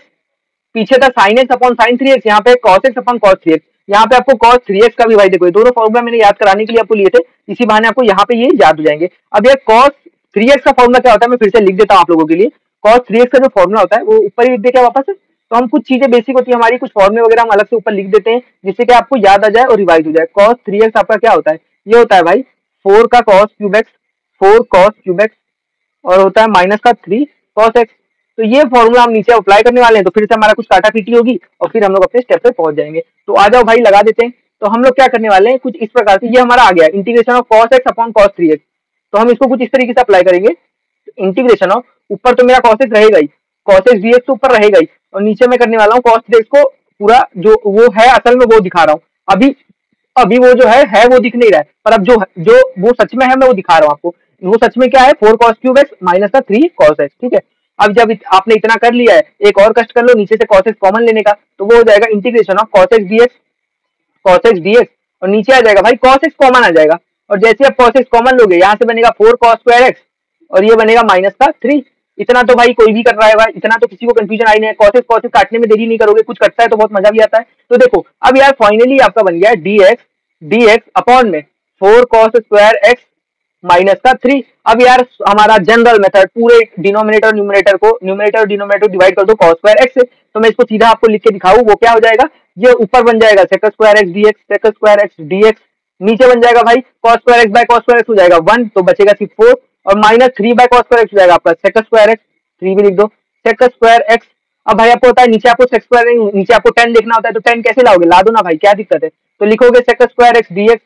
पीछे था sin x upon sin 3x, यहाँ पे cos x upon cos 3x, यहाँ पे आपको cos 3x का भी भाई देखो ये दोनों फॉर्मूला मैंने याद कराने के लिए आपको लिए थे, इसी बहाने आपको यहाँ पे ये याद हो जाएंगे। अब ये cos 3x का फॉर्मूला क्या होता है, मैं फिर से लिख देता हूँ आप लोगों के लिए। cos 3x का जो फॉर्मूला होता है वो ऊपर ही लिख दे क्या वापस है, तो हम कुछ चीजें बेसिक होती है हमारी, कुछ फॉर्मूले वगैरह हम अलग से ऊपर लिख देते हैं जिससे कि आपको याद आ जाए और रिवाइज हो जाए। cos 3x आपका क्या होता है, ये होता है भाई 4 का cos cube x, 4 cos cube x, और होता है माइनस का 3 cos x। तो ये फॉर्मूला हम नीचे अप्लाई करने वाले हैं, तो फिर से हमारा कुछ काटा पीटी होगी और फिर हम लोग अपने स्टेप पे पहुंच जाएंगे। तो आ जाओ भाई लगा देते हैं। तो हम लोग क्या करने वाले हैं, कुछ इस प्रकार से, ये हमारा आ गया integration of cos x upon cos 3x। तो हम इसको कुछ इस तरीके से अप्लाई करेंगे, इंटीग्रेशन ऑफ ऊपर तो मेरा cos x रहेगा ही, cos x dx तो ऊपर रहेगा ही, और नीचे मैं करने वाला हूँ cos 3x को पूरा जो वो है असल में वो दिखा रहा हूँ। अभी अभी वो जो है वो दिख नहीं रहा है, पर अब जो जो वो सच में है मैं वो दिखा रहा हूँ आपको। वो सच में क्या है, 4 cos क्यूब x माइनस का 3 cos x। ठीक है, अब जब आपने इतना कर लिया है, एक और कष्ट कर लो नीचे से cos x कॉमन लेने का, तो वो हो जाएगा integration of cos x dx, cos x dx, और नीचे आ जाएगा भाई cos x कॉमन आ जाएगा, और जैसे आप cos x कॉमन लोगे यहाँ से बनेगा 4 cos स्क्वायर x, और ये बनेगा माइनस का 3। इतना तो भाई कोई भी कर रहा है भाई, इतना तो किसी को कंफ्यूजन आई नहीं है। cos x काटने में देरी नहीं करोगे, कुछ कटता है तो बहुत मजा भी आता है। तो देखो अब यार फाइनली आपका बन गया dx अपॉन में 4 cos स्क्वायर x माइनस का 3। अब यार हमारा जनरल मेथड, पूरे डिनोमिनेटर न्यूमरेटर और डिनोमिनेटर डिवाइड कर दो cos स्क्वायर x से। तो मैं इसको सीधा आपको लिख के दिखाऊं, वो क्या हो जाएगा, ये ऊपर बन जाएगा sec square x dx, sec square x dx, नीचे बन जाएगा भाई cos square x by cos square x हो जाएगा 1, तो बचेगा सिर्फ 4, और minus 3 by cos square x हो जाएगा आपका sec स्क्वायर x, 3 भी लिख दो sec स्क्वायर x। अब भाई आपको होता है नीचे आपको sec स्क्वायर नहीं, नीचे आपको 10 देखना होता है, तो 10 कैसे लाओगे, ला दो ना भाई, क्या दिक्कत है। तो लिखोगे sec square x dx,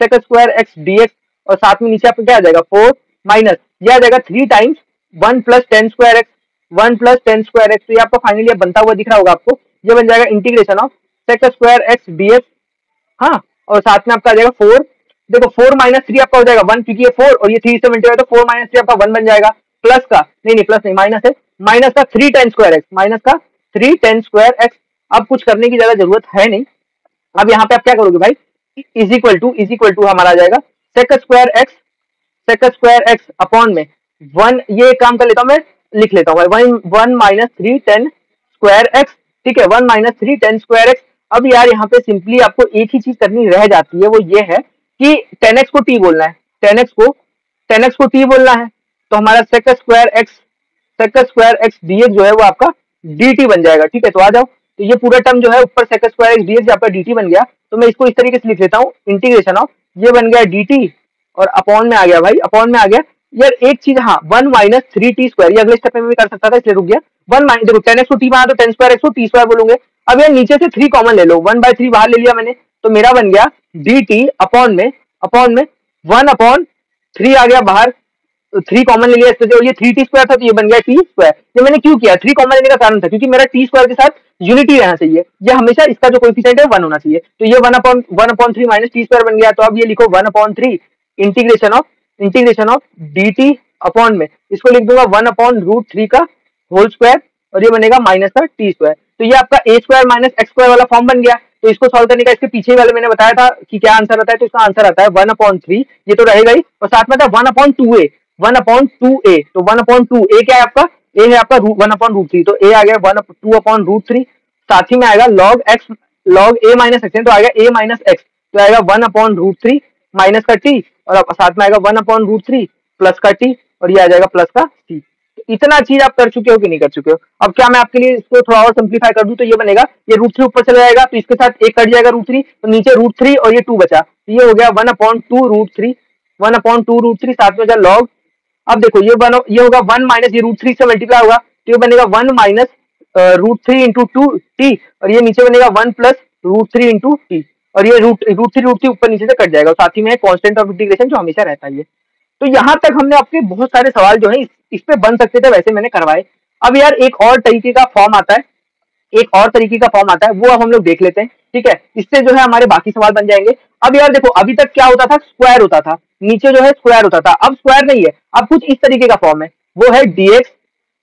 sec square x dx, और साथ में नीचे आपको क्या आ जाएगा 4 माइनस ये आ जाएगा 3 times 1 plus 10 square x, 1 plus 10 square x. तो ये आपको फाइनली बनता हुआ दिख रहा होगा आपको, ये बन जाएगा integration of sec square x dx. हाँ, और साथ में आपका आ जाएगा 4, देखो 4 माइनस 3 आपका हो जाएगा 1, क्योंकि ये 4 और ये 3 से मल्टीप्लाई, तो 4 माइनस 3 आपका 1 बन जाएगा, प्लस का नहीं प्लस नहीं माइनस है, माइनस का 3 10 स्क्वायर एक्स, माइनस का 3 10 स्क्वायर एक्स। अब कुछ करने की ज्यादा जरूरत है नहीं। अब यहाँ पे आप क्या करोगे भाई, इज इक्वल टू हमारा आ जाएगा सेक स्क्वायर एक्स अपॉन में 1, ये काम कर लेता हूँ मैं, लिख लेता हूँ भाई 1 माइनस 3 10 स्क्वायर एक्स। ठीक है, 1 माइनस 3 10 स्क्वायर एक्स। अब यार यहाँ पे सिंपली आपको एक ही चीज करनी रह जाती है, वो ये है कि 10x को t बोलना है, 10x को t बोलना है। तो हमारा सेक स्क्वायर एक्स dx जो है वो आपका dt बन जाएगा। ठीक है, तो आ जाओ, तो ये पूरा टर्म जो है ऊपर सेक स्क्वायर एक्स dx आपका dt बन गया। तो मैं इसको इस तरीके से लिख लेता हूँ, इंटीग्रेशन ऑफ ये बन गया dt, और अपॉन में आ गया भाई, अपॉन में आ गया यार एक चीज, हाँ 1 माइनस 3 टी स्क्वायर, ये अगले स्टेप में भी कर सकता था इसलिए रुक गया। 1 माइनस, देखो 10x को t बना तो 10 स्क्वायर x को t स्क्वायर बोलोगे। अब यार नीचे से 3 कॉमन ले लो, 1/3 बाहर ले लिया मैंने, तो मेरा बन गया dt अपॉन में 1/3 आ गया बाहर, 3 कॉमन ले लिया इससे, और ये 3t स्क्वायर था तो ये बन गया t स्क्वायर। ये मैंने क्यों किया, 3 कॉमन लेने का कारण था क्योंकि मेरा t स्क्वायर के साथ यूनिटी रहना चाहिए, ये हमेशा इसका जो कोएफिशिएंट है 1 होना चाहिए। तो ये 1/3 माइनस t स्क्वायर बन गया। तो अब ये लिखो 1/3 इंटीग्रेशन ऑफ dt अपॉन में, इसको लिख दूंगा 1/√3 का होल स्क्वायर, और ये बनेगा माइनस का टी स्क्वायर। तो ये आपका ए स्क्वायर माइनस एक्स स्क्वायर वाला फॉर्म बन गया। तो इसको सॉल्व करने का, इसके पीछे वाले मैंने बताया था कि क्या आंसर आता है, तो इसका आंसर आता है 1/3, ये तो रहेगा ही, और साथ में था 1/2a, 1/2a। तो 1/2a क्या है आपका, a है आपका 1/√3, तो a आ गया 2/√3, साथ ही में आएगा log a माइनस एक्स, तो आएगा a माइनस एक्स, तो आएगा 1/√3 माइनस का t, और साथ में आएगा 1/√3 प्लस का t, और ये आ जाएगा प्लस का t। इतना चीज आप कर चुके हो कि नहीं कर चुके हो। अब क्या मैं आपके लिए इसको थोड़ा और सिंप्लीफाई कर दूं, तो ये बनेगा, ये √3 ऊपर चला जाएगा तो इसके साथ एक कट जाएगा √3, तो नीचे √3 और ये 2 बचा, तो ये हो गया 1/2√3, 1/2√3 साथ में लॉग। अब देखो ये होगा 1 माइनस ये √3 से मल्टीप्लाई होगा, तो ये बनेगा 1 माइनस √3 इंटू 2t, और ये नीचे बनेगा 1 प्लस √3 इंटू t, और ये √3 ऊपर नीचे से कट जाएगा, और साथ ही में कॉन्स्टेंट ऑफ इंटीग्रेशन जो हमेशा रहता है। तो यहाँ तक हमने आपके बहुत सारे सवाल जो है इस पे बन सकते थे, वैसे मैंने करवाए। अब यार एक और तरीके का फॉर्म आता है, एक और तरीके का फॉर्म आता है, वो अब हम लोग देख लेते हैं। ठीक है, इससे जो है हमारे बाकी सवाल बन जाएंगे। अब यार देखो, अभी तक क्या होता था, स्क्वायर होता था, नीचे जो है स्क्वायर होता था, अब स्क्वायर नहीं है, अब कुछ इस तरीके का फॉर्म है, वो है dx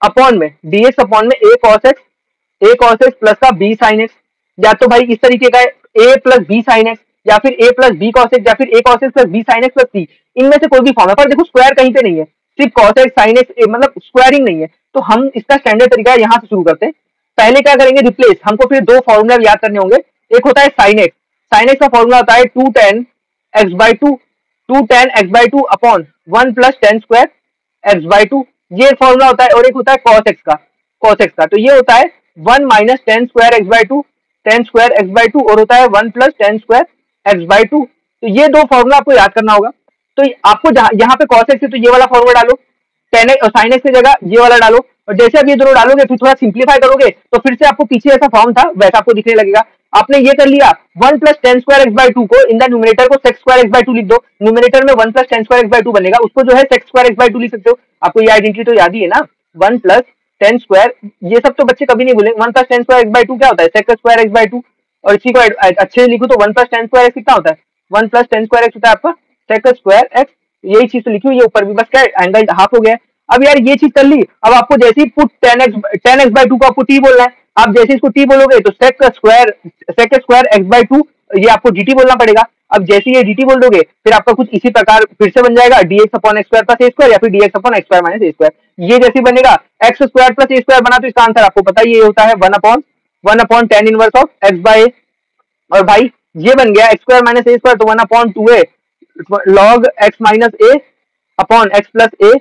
अपॉन में a cos x, a cos x plus का b sin x, या तो भाई इस तरीके का a plus b sin x, या फिर a plus b cos x, या फिर a cos x plus b sin x plus c। इनमें से कोई भी फॉर्म है, पर देखो स्क्वायर कहीं पे नहीं है, सिर्फ cos x sin x, मतलब स्क्वायरिंग नहीं है। तो हम इसका स्टैंडर्ड तरीका है, यहाँ से शुरू करते हैं। पहले क्या करेंगे, रिप्लेस, हमको फिर दो फॉर्मूला याद करने होंगे। एक होता है साइन एक्स, साइन एक्स का फॉर्मूला होता है 2 tan x/2, 2 tan x/2 upon 1 plus tan square x/2, ये फॉर्मूला होता है। और एक होता है कॉस एक्स का, कॉस एक्स का तो ये होता है 1 minus tan square x/2, ten square x/2, और होता है 1 प्लस टेन स्क्वायर x/2। तो ये दो फॉर्मूला आपको याद करना होगा। तो आपको यहाँ पे कॉस एक्स है तो ये वाला फॉर्मूला डालो, टेन एक्स और साइन एक्स की जगह ये वाला डालो, और जैसे आप ये दोनों डालोगे फिर थोड़ा सिंप्लीफाई करोगे तो फिर से आपको पीछे ऐसा फॉर्म था वैसा आपको दिखने लगेगा। आपने ये कर लिया, 1 प्लस टेन स्क्वायर x/2 को इन द न्यूमिनेटर को सेक्स स्क्वायर x/2 लिख दो, न्यूमिनेटर में 1 प्लस टेन स्क्वायर x/2 बनेगा, उसको जो है सेक्स स्क्वायर x/2 लिख सकते हो। आपको ये आइडेंटिटी तो याद ही है ना, 1 प्लस टेन स्क्वायर, ये सब तो बच्चे कभी नहीं भूलेंगे। 1 प्लस टेन स्क्वायर x/2 क्या होता है, सेक्स स्क्वायर x/2, और इसी को अच्छे से लिखो तो 1 प्लस टेन स्क्वायर x कितना होता है, 1 प्लस टेन स्क्वायर x होता है आपका सेक्स स्क्वायर x। यही चीज तो लिखी हुई है ऊपर भी, बस क्या एंगल हाफ हो गया। अब यार ये चीज कर ली, अब आपको जैसे ही put tan x by two को आपको टी बोलना है, आप जैसे इसको टी बोलोगे तो सेक स्क्वायर x/2 ये आपको dt बोलना पड़ेगा। अब जैसे ये dt बोल दोगे फिर आपका कुछ इसी प्रकार फिर से बन जाएगा dx upon x square plus a square, या फिर dx upon x square minus a square. ये जैसे बनेगा x square plus a square बना, तो इसका आंसर आपको पता ही ये होता है 1 upon tan inverse of x by. और भाई ये बन गया x square minus a square, तो 1/2a लॉग एक्स माइनस ए अपॉन एक्स प्लस ए।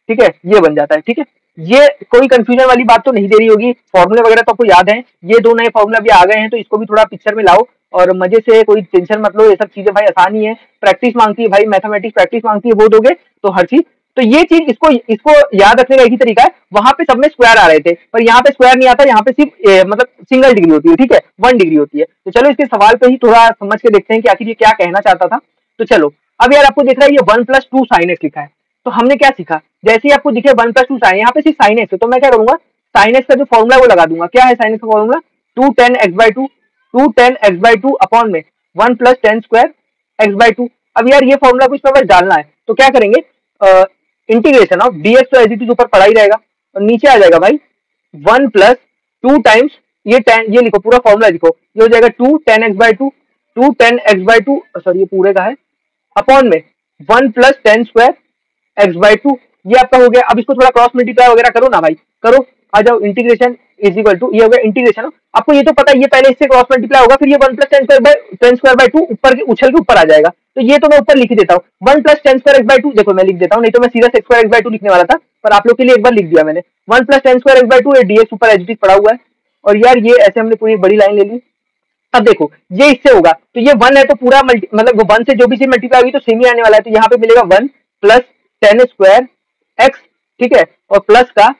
ठीक है, ये बन जाता है। ठीक है, ये कोई कंफ्यूजन वाली बात तो नहीं दे रही होगी, फॉर्मूले वगैरह तो आपको याद है। ये दो नए फॉर्मूले अभी आ गए हैं तो इसको भी थोड़ा पिक्चर में लाओ और मजे से, कोई टेंशन मत लो, ये सब चीजें भाई आसान ही है, प्रैक्टिस मांगती है भाई, मैथमेटिक्स प्रैक्टिस मांगती है, वो दोगे तो हर चीज। तो ये चीज इसको याद रखने का एक ही तरीका है, वहां पे सब में स्क्वायर आ रहे थे पर यहाँ पे स्क्वायर नहीं आता, यहाँ पे सिर्फ मतलब सिंगल डिग्री होती है। ठीक है, 1 डिग्री होती है। तो चलो इसके सवाल पे ही थोड़ा समझ के देखते हैं कि आखिर ये क्या कहना चाहता था। तो चलो, अब यार आपको दिख रहा है ये 1 प्लस 2 साइन एक्स लिखा है, तो हमने क्या सीखा, जैसे ही आपको दिखे 1 प्लस 2 साइन, यहाँ पे सिर्फ साइन एक्स है, तो मैं क्या करूंगा, साइन एक्स का जो फॉर्मूला वो लगा दूंगा। क्या है साइन एक्स का फॉर्मूला, 2 tan x/2 अपॉन में 1 प्लस टेन स्क्वायर x/2। अब यार ये फॉर्मूला को इसमें बस डालना है, तो क्या करेंगे, इंटीग्रेशन ऑफ dx तो एज इट इज ऊपर पड़ा ही रहेगा, और नीचे आ जाएगा भाई 1 प्लस 2 टाइम्स ये लिखो पूरा फॉर्मूला लिखो, ये हो जाएगा 2 tan x/2 सॉरी ये पूरे का है, अपॉन में 1 प्लस टेन स्क्वायर x/2, ये आपका हो गया। अब इसको थोड़ा क्रॉस मल्टीप्लाई वगैरह करो ना भाई, करो, आ जाओ, इंटीग्रेशन इज इक्वल टू, ये हो गया इंटीग्रेशन। आपको ये तो पता है, ये पहले इससे क्रॉस मल्टीप्लाई होगा, फिर ये 1 plus tan square by two ऊपर के उछल के ऊपर आ जाएगा, तो ये तो मैं ऊपर लिख देता हूँ 1 प्लस टेन स्क्वायर x/2, देखो मैं लिख देता हूँ, नहीं तो मैं सीधा एक्स स्क्वायर x/2 लिखने वाला था, पर आप लोग के लिए एक बार लिख दिया मैंने, 1 plus tan square x/2, dx ऊपर एच पड़ा हुआ है। और यार ये ऐसे हमने पूरी बड़ी लाइन ले ली। अब देखो ये इससे होगा, तो ये 1 है तो पूरा मतलब 1 से जो भी चीज मल्टीप्लाई होगी तो सेम ही आने वाला है, तो यहाँ पे मिलेगा 1 प्लस टेन स्क्वायर एक्स, ठीक है, और प्लस का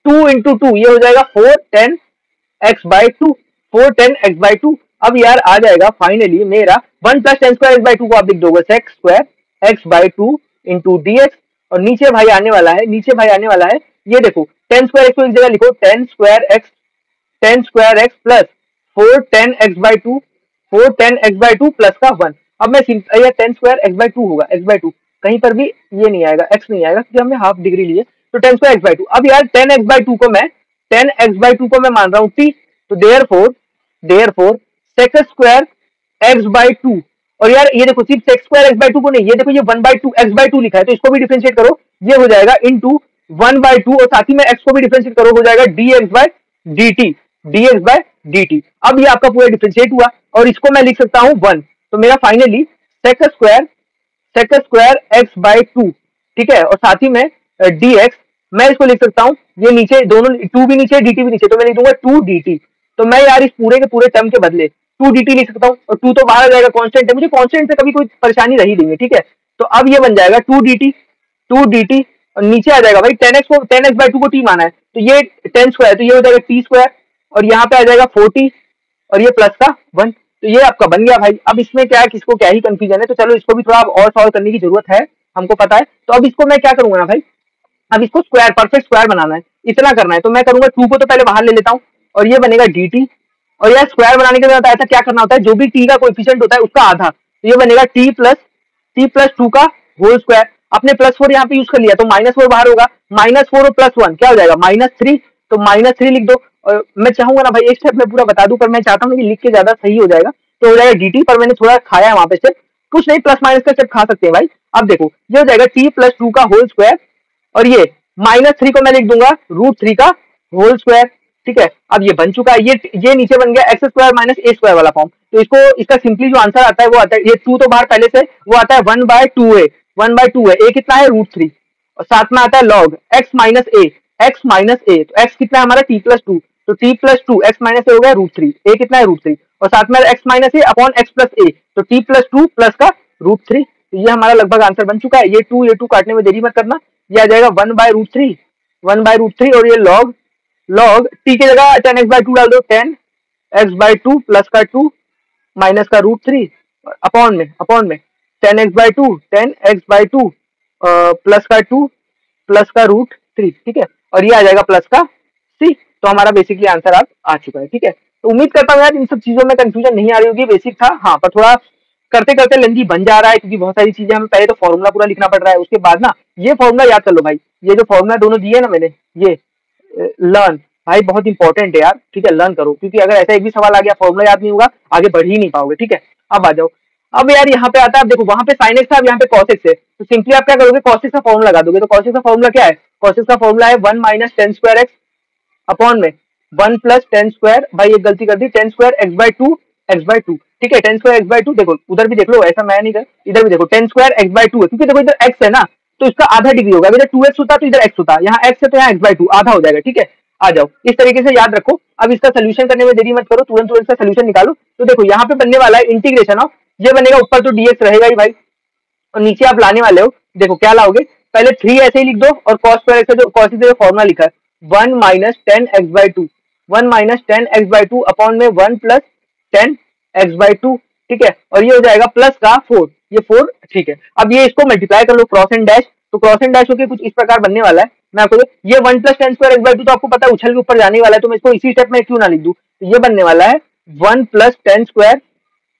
2 इंटू टू, ये हो जाएगा 4 10 x/2, 4 10 x/2। अब यार आ जाएगा फाइनली मेरा 1 प्लस टेन स्क्वायर x/2 को आप लिख दोगे sec square x/2 into dx, और नीचे भाई आने वाला है, ये देखो 10 स्क्वायर एक्स को एक जगह लिखो 10 square x plus 4 10 x/2, 4 10 x/2 plus का 1। अब मैं 10 स्क्वायर x/2 होगा, x/2 कहीं पर भी ये नहीं आएगा, x नहीं आएगा क्योंकि हमने हाफ डिग्री ली है, तो 10 स्क्वायर x/2। अब यार 10 x/2 को मैं मान रहा हूँ t, तो देयरफॉर सेक स्क्वायर x/2, और यार ये देखो सिर्फ सेक स्क्वायर x/2 को नहीं, ये देखो ये 1/2 x/2 लिखा है, तो इसको भी डिफरेंशिएट करो, ये हो जाएगा इंटू 1/2, और साथ ही में x को भी डिफरेंशिएट करो, हो जाएगा dx/dt। अब ये आपका पूरा डिफरेंशिएट हुआ, और इसको मैं लिख सकता हूँ 1, तो मेरा फाइनली सेक स्क्वायर x/2, ठीक है, और साथ ही में dx, मैं इसको लिख सकता हूँ, ये नीचे दोनों 2 भी नीचे dt भी नीचे, तो मैं लिख दूंगा 2dt। तो मैं यार इस पूरे के पूरे टर्म के बदले 2dt लिख सकता हूँ, और 2 तो बाहर आ जाएगा, कांस्टेंट है, मुझे कांस्टेंट से कभी कोई परेशानी रही नहीं है। ठीक है, तो अब ये बन जाएगा 2dt, और नीचे आ जाएगा भाई 10x/2 को t माना है, तो ये 10 स्क्वायर, तो ये हो जाएगा t स्क्वायर, और यहाँ पे आ जाएगा 40, और ये प्लस का 1, तो ये आपका बन गया भाई। अब इसमें क्या है, किसको क्या ही कंफ्यूजन है, तो चलो इसको भी थोड़ा और सॉल्व करने की जरूरत है हमको पता है। तो अब इसको मैं क्या करूंगा ना भाई, अब इसको स्क्वायर, परफेक्ट स्क्वायर बनाना है, इतना करना है, तो मैं करूंगा 2 को तो पहले बाहर ले लेता हूँ और ये बनेगा dt। और यार स्क्वायर बनाने के लिए बताया था क्या करना होता है, जो भी t का कोएफिशिएंट होता है उसका आधा, तो ये बनेगा t+2 का होल स्क्वायर। आपने +4 यहाँ पे यूज कर लिया तो -4 बाहर होगा, -4 और +1 क्या हो जाएगा -3, तो -3 लिख दो। और मैं चाहूंगा ना भाई एक स्टेप में पूरा बता दूं, पर मैं चाहता हूँ कि लिख के ज्यादा सही हो जाएगा, तो हो जाएगा dt, पर मैंने थोड़ा खाया है वहां पे से, कुछ नहीं, प्लस माइनस का स्टेप खा सकते हैं भाई। अब देखो ये हो जाएगा t+2 का होल स्क्वायर, और ये -3 को मैं लिख दूंगा √3 का होल स्क्वायर, ठीक है। अब ये बन चुका है, ये नीचे बन गया x² माइनस a² वाला फॉर्म। तो इसको, इसका सिंपली जो आंसर आता है वो आता है, ये 2 तो बाहर पहले से, वो आता है 1/2a, 1/2 है, a कितना है √3, और साथ में आता है log x माइनस a, तो x कितना है हमारा t+2, तो t+2 x माइनस a हो गया √3, a कितना है √3, और साथ में x minus a upon x+a, तो t+2 प्लस का √3। तो ये हमारा लगभग आंसर बन चुका है। ये 2 काटने में देरी मत करना, ये आ जाएगा 1/√3, 1/√3, और ये log t की जगह 10x/2 डाल दो, 10x/2 प्लस का 2 माइनस का √3 अपॉन में 10x/2, 10x/2 प्लस का 2 प्लस का √3, ठीक है। और ये आ जाएगा प्लस का c। तो हमारा बेसिकली आंसर आप आ चुका है, ठीक है। तो उम्मीद करता हूँ यार इन सब चीजों में कंफ्यूजन नहीं आ रही होगी, बेसिक था हाँ, पर थोड़ा करते करते लेंथी बन जा रहा है, क्योंकि बहुत सारी चीजें हमें पहले तो फॉर्मूला पूरा लिखना पड़ रहा है, उसके बाद ना ये फॉर्मूला याद कर लो भाई, ये जो फॉर्मूला दोनों दिए ना मैंने, ये लर्न भाई बहुत इंपॉर्टेंट है यार, ठीक है, लर्न करो, क्योंकि अगर ऐसा एक भी सवाल आ गया फॉर्मूला याद नहीं होगा आगे बढ़ ही नहीं पाओगे, ठीक है। अब आ जाओ, अब यार यहाँ पे आता है, देखो वहां पे sin x था, अब यहाँ पे cos x है, तो सिंपली आप क्या करोगे, cos x का फॉर्मूला लगा दोगे। तो cos x का फॉर्मूला क्या है, cos x का फॉर्मूला है 1 minus tan square x upon में 1 प्लस टेन स्क्वायर, भाई एक गलती कर दी, टेन स्क्वायर x/2, ठीक है, टेन स्क्वायर x/2, देखो उधर भी देख लो, ऐसा मैं नहीं कर, इधर भी देखो टेन स्क्वायर x/2 है, क्योंकि देखो इधर x है ना, तो इसका आधा डिग्री होगा, अगर 2x होता तो इधर x होता, यहाँ x है तो यहाँ x/2 आधा हो जाएगा, ठीक है। आ जाओ, इस तरीके से याद रखो। अब इसका सोल्यूशन करने में देरी मत करो, तुरंत तुरंत इसका सोल्यूशन निकालो। तो देखो यहाँ पे बनने वाला है इंटीग्रेशन ऑफ, ये बनेगा ऊपर तो dx रहेगा ही भाई, और नीचे आप लाने वाले हो, देखो क्या लाओगे, पहले 3 ऐसे ही लिख दो, और cos स्क्वायर x का जो cos का फॉर्मूला लिखा है 1 minus 10x/2, 1 minus 10x/2 upon में 1 प्लस 10x/2, ठीक है। और ये हो जाएगा प्लस का 4, ये 4, ठीक है। अब ये इसको मल्टीप्लाई कर लो क्रॉस एंड डैश, तो क्रॉस एंड डैश होकर कुछ इस प्रकार बनने वाला है। मैं आपको ये 1 प्लस 10 स्क्वायर x/2 तो आपको पता है उछल के ऊपर जाने वाला है, तो मैं इसको इसी स्टेप में क्यों ना लिख दूं, तो ये बनने वाला है 1 प्लस 10 स्क्वायर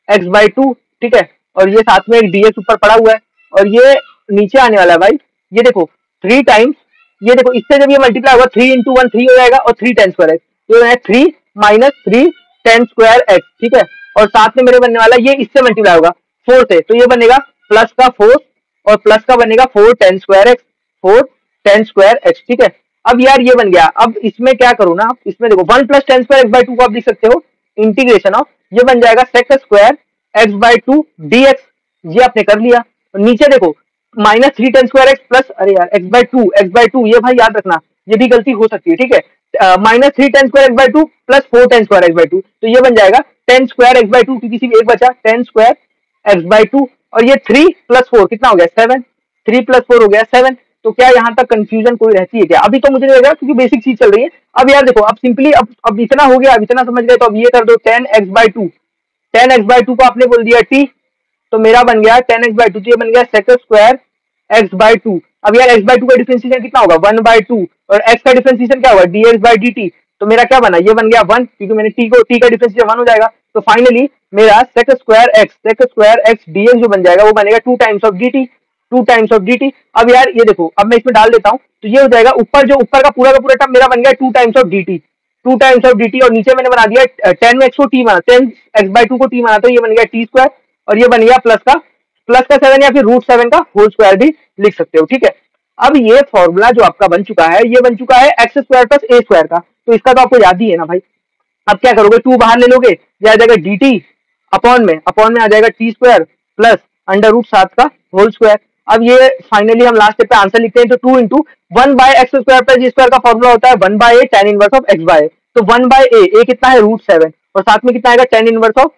x/2, ठीक है। और ये साथ में एक dx ऊपर पड़ा हुआ है, और ये नीचे आने वाला है भाई, ये देखो 3 टाइम्स, ये देखो इससे जब ये मल्टीप्लाई होगा 3 इंटू 1 3 हो जाएगा, और 3 10 स्क्वायर एक्स, तो ये 3 माइनस 3 10 स्क्वायर एक्स, ठीक है। और साथ में मेरे बनने वाला ये इससे मल्टीप्लाई होगा 4 से, तो ये बनेगा प्लस का 4, और प्लस का बनेगा 4 10 स्क्वायर एक्स, 4 10 स्क्वायर एक्स, ठीक है। अब यार ये बन गया, अब इसमें क्या करो ना, इसमें देखो 1 प्लस 10 स्क्वायर x/2 को आप लिख सकते हो इंटीग्रेशन ऑफ, ये बन जाएगा सेक स्क्वायर x/2 dx, ये आपने कर लिया। और नीचे देखो माइनस 3 10 स्क्वायर एक्स प्लस, अरे यार x/2 ये भाई याद रखना, ये भी गलती हो सकती है, ठीक है। Minus 3 10 square x/2 plus 4 10 square x/2, तो ये बन जाएगा 10 स्क्वायर x/2, क्योंकि सिर्फ एक बचा 10 स्क्वायर x/2, और ये 3 प्लस 4 कितना हो गया 7, 3 प्लस 4 हो गया 7। तो क्या यहाँ तक कंफ्यूजन कोई रहती है क्या, अभी तो मुझे नहीं लग रहा, क्योंकि बेसिक चीज चल रही है। अब यार देखो, अब सिंपली अब इतना हो गया, अब इतना समझ गए, तो अब ये कर दो 10x/2, 10x/2 को आपने बोल दिया t, तो मेरा बन गया 10x/2, तो ये बन गया सेक स्क्वायर x/2। अब यार x/2 का डिफरेंशिएशन कितना होगा 1/2, और x का डिफरेंशिएशन क्या होगा dx/dt, तो मेरा क्या बना, ये बन गया 1, क्योंकि मैंने t का डिफरेंशिएशन 1 हो जाएगा। तो फाइनली मेरा सेक स्क्वायर x dx जो बन जाएगा वो बनेगा 2 times of dt, 2 times of dt। अब यार ये देखो, अब मैं इसमें डाल देता हूँ, तो ये हो जाएगा ऊपर, जो ऊपर का पूरा टर्म मेरा बन गया 2 times of dt, 2 times of dt, और नीचे मैंने बना दिया 10x को t माना, 10x/2 को t माना, तो ये बन गया t स्क्वायर, और ये बन गया प्लस का 7, या फिर √7 का होल स्क्वायर भी लिख सकते हो, ठीक है। अब ये फॉर्मूला जो आपका बन चुका है, ये बन चुका है x square plus a square का, तो इसका तो आपको याद ही है ना भाई। अब क्या करोगे, 2 बाहर ले लोगे, ये आ जाएगा dt अपॉन में आ जाएगा t स्क्वायर प्लस √7 का होल स्क्वायर। अब ये फाइनली हम लास्ट स्टेप पे आंसर लिखते हैं, तो 2 into 1/x square plus g square का फॉर्मूला होता है 1/a tan inverse of x/a, तो 1/a कितना है √7, और साथ में कितना आएगा tan inverse of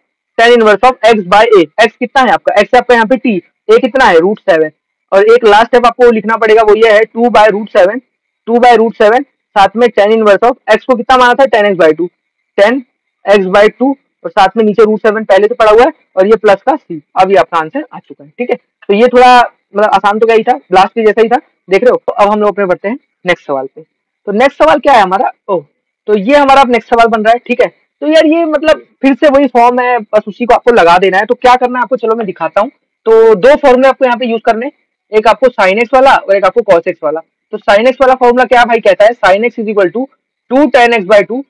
x/a, x कितना है आपका, x आपका यहाँ पे t, a कितना है √7, और एक लास्ट स्टेप आपको लिखना पड़ेगा, वो ये है 2/√7, साथ में tan इनवर्स ऑफ x को कितना माना था 10x/2, और साथ में नीचे √7 पहले से पड़ा हुआ है, और ये प्लस का c। अब ये आपका आंसर आ चुका है, ठीक है। तो ये थोड़ा मतलब आसान तो क्या ही था, लास्ट के जैसा ही था, देख रहे हो। तो अब हम लोग अपने बढ़ते हैं नेक्स्ट सवाल पे। तो नेक्स्ट सवाल क्या है हमारा, ओह, तो ये हमारा अब नेक्स्ट सवाल बन रहा है, ठीक है। तो यार ये मतलब फिर से वही फॉर्म है, बस उसी को आपको लगा देना है। तो क्या करना है आपको, चलो मैं दिखाता हूँ। तो दो फॉर्मूले आपको यहाँ पे यूज करने हैं, एक आपको साइन एक्स वाला और एक आपको कॉस एक्स वाला। तो साइन एक्स वाला फॉर्मूला क्या भाई कहता है, sine x is equal to 2 tan x/2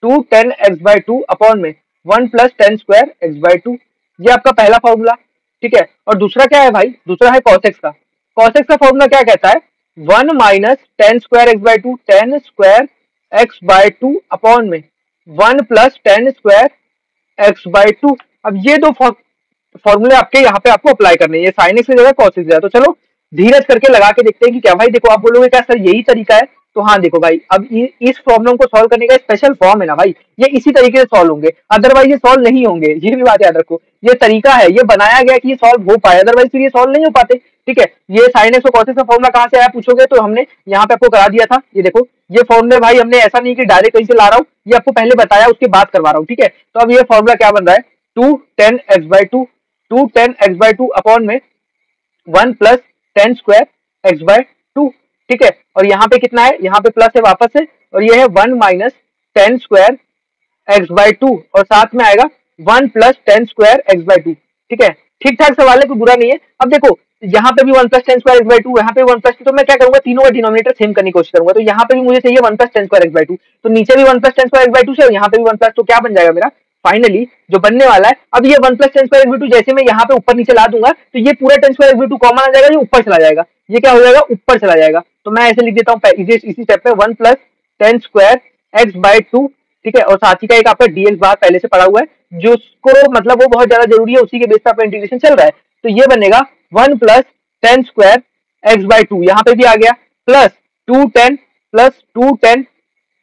2 tan x/2 upon में 1 + tan² x/2। ये आपका पहला फॉर्मूला, ठीक है। और दूसरा क्या है भाई, दूसरा है cos x का। cos x का फॉर्मूला क्या कहता है, 1 - tan² x/2 tan² x/2 upon में 1 + tan² x/2। अब ये दो फॉर्मूले आपके यहाँ पे आपको अप्लाई करने हैं, ये साइन एक्स की जगह कॉस एक्स। तो चलो धीरज करके लगा के देखते हैं कि क्या भाई। देखो आप बोलोगे क्या सर यही तरीका है, तो हाँ देखो भाई, अब इस प्रॉब्लम को सॉल्व करने का स्पेशल फॉर्म है ना भाई, ये इसी तरीके से सॉल्व होंगे, अदरवाइज ये सॉल्व नहीं होंगे। ये भी बात याद रखो, ये तरीका है, ये बनाया गया कि ये सॉल्व हो पाए, अदरवाइज फिर ये सॉल्व नहीं हो पाते, ठीक है। ये साइन एक्स और कॉस एक्स का फॉर्मूला कहाँ से आया पूछोगे, तो हमने यहाँ पे आपको करा दिया था। ये देखो ये फॉर्मूले भाई हमने ऐसा नहीं कि डायरेक्ट कहीं से ला रहा हूँ, ये आपको पहले बताया उसके बाद करवा रहा हूँ, ठीक है। तो अब ये फॉर्मूला क्या बन रहा है, 2 tan x/2 अपॉन में 1 + tan² x/2, ठीक है। और यहाँ पे कितना है, यहाँ पे प्लस है वापस से, और ये है 1 - tan² x/2 और साथ में आएगा 1 + tan² x/2, ठीक है। ठीक ठाक सवाल है, कोई बुरा नहीं है। अब देखो यहाँ पे भी 1 + tan² x/2, यहाँ पे 1 +, तो मैं क्या करूंगा, तीनों का डिनोमिनेटर सेम करने की कोशिश करूंगा। तो यहाँ पे भी मुझे चाहिए 1 + tan² x/2, तो नीचे भी 1 + tan² x/2 से, और यहाँ पे भी 1 +, तो क्या बन जाएगा मेरा फाइनली जो बनने वाला है। अब ये 1 + tan² x/2 जैसे मैं यहाँ पे ऊपर नीचे ला दूंगा, तो ये पूरा tan² x/2 कॉमन आ जाएगा, ये ऊपर चला जाएगा, ये क्या हो जाएगा, ऊपर चला जाएगा। तो मैं ऐसे लिख देता हूँ इसी स्टेप पे 1 + tan² x/2, ठीक है। और साथ ही का एक आपका dx बार पहले से पड़ा हुआ है, जिसको मतलब वो बहुत ज्यादा जरूरी है, उसी के बेस पर आपका इंटीग्रेशन चल रहा है। तो ये बनेगा 1 + tan² x/2, यहाँ पे भी आ गया, plus 2 tan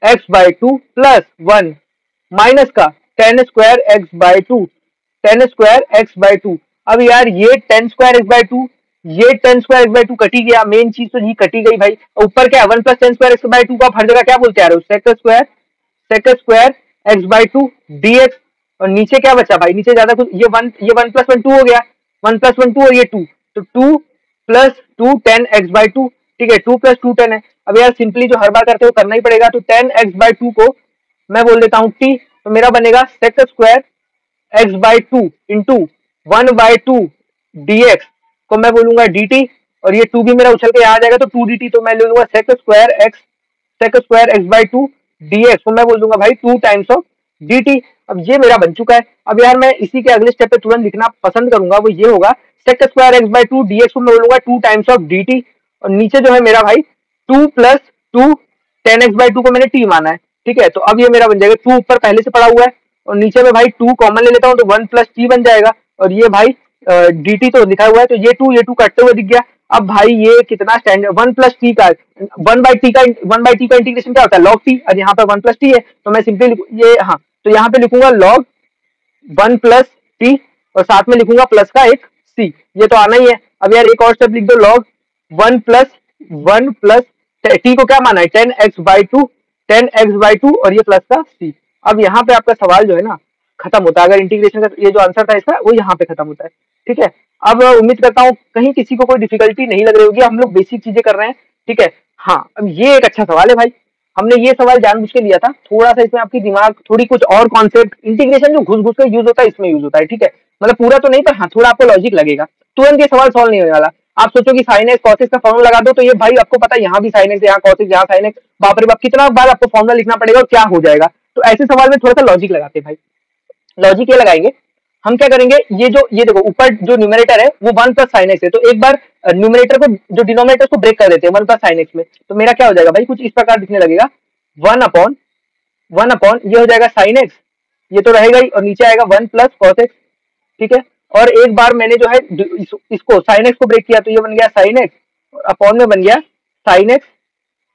x/2 plus 1 minus का tan² x/2 अब यार ये tan² x/2, ये tan² x/2 कटी गया, मेन चीज तो ये कटी गई भाई। ऊपर क्या 1 + tan² x/2 को आप हर जगह क्या बोलते आ रहे हो, sec² x/2 dx। और नीचे क्या बचा भाई, नीचे ज्यादा कुछ, ये 1 + 1 2 हो गया, 1 + 1 2 और ये 2, तो 2 + 2 tan x/2, ठीक है। 2 + 2 10 है। अब यार सिंपली जो हर बार करते हो करना ही पड़ेगा, तो tan x/2 को मैं बोल देता हूँ t, तो मेरा बनेगा sec² x/2 इंटू 1/2 dx को मैं बोलूंगा dt, और ये 2 भी मेरा उछल के आ जाएगा, तो 2 dt, तो मैं ले लूंगा sec² x/2 dx को मैं बोल दूंगा भाई 2 टाइम्स ऑफ dt। अब ये मेरा बन चुका है। अब यार मैं इसी के अगले स्टेप पे तुरंत लिखना पसंद करूंगा, वो ये होगा sec² x/2 dx को मैं बोलूंगा 2 टाइम्स ऑफ dt। और नीचे जो है मेरा भाई 2 + 2 tan x/2 को मैंने t माना है, ठीक है। तो अब ये मेरा बन जाएगा, 2 ऊपर पहले से पड़ा हुआ है, और नीचे में भाई 2 कॉमन ले लेता हूँ, तो 1 + t बन जाएगा। और ये भाई dt तो लिखा हुआ है, तो ये 2 कटते हुए दिख गया। अब भाई ये कितना स्टैंडर्ड, 1 + t का 1/t का इंटीग्रेशन क्या होता है, log t, और यहाँ पर 1 + t है, तो मैं सिंपली ये, हाँ, तो यहाँ पे लिखूंगा log 1 + t, और साथ में लिखूंगा प्लस का एक c, ये तो आना ही है। अब यार एक और स्टेप लिख दो, log 1 + t को क्या माना है, tan x/2 और ये प्लस का c। अब यहाँ पे आपका सवाल जो है ना खत्म होता है, अगर इंटीग्रेशन का ये जो आंसर था इसका वो यहाँ पे खत्म होता है, ठीक है। अब उम्मीद करता हूँ कहीं किसी को कोई डिफिकल्टी नहीं लग रही होगी, हम लोग बेसिक चीजें कर रहे हैं, ठीक है। हाँ, अब ये एक अच्छा सवाल है भाई, हमने ये सवाल जानबूझ के लिया था, थोड़ा सा इसमें आपकी दिमाग थोड़ी कुछ और कॉन्सेप्ट, इंटीग्रेशन जो घुस घुस कर यूज होता है इसमें यूज होता है, ठीक है। मतलब पूरा तो नहीं, पर हाँ थोड़ा आपको लॉजिक लगेगा, तुरंत ये सवाल सॉल्व नहीं होने वाला। आप सोचो कि साइन एक्स कॉस एक्स का फॉर्मूला लगा दो, तो ये भाई आपको पता है यहाँ भी साइन एक्स, यहाँ कॉस एक्स, यहाँ साइन एक्स, बाप रे बाप कितना बार आपको फॉर्मूला लिखना पड़ेगा और क्या हो जाएगा। तो ऐसे सवाल में थोड़ा सा लॉजिक लगाते हैं भाई। लॉजिक ये लगाएंगे, हम क्या करेंगे, ये देखो ऊपर जो न्यूमरेटर है वो 1 + sin x है, तो एक बार न्यूमरेटर को जो डिनोमिनेटर को ब्रेक कर देते हैं 1 + sin x में, तो मेरा क्या हो जाएगा भाई, कुछ इस प्रकार दिखने लगेगा, 1/1 ये हो जाएगा sin x, ये तो रहेगा ही, और नीचे आएगा 1 + cos x, ठीक है। और एक बार मैंने जो है इसको sin x को ब्रेक किया, तो ये बन गया sin x, और अपॉन में बन गया sin x,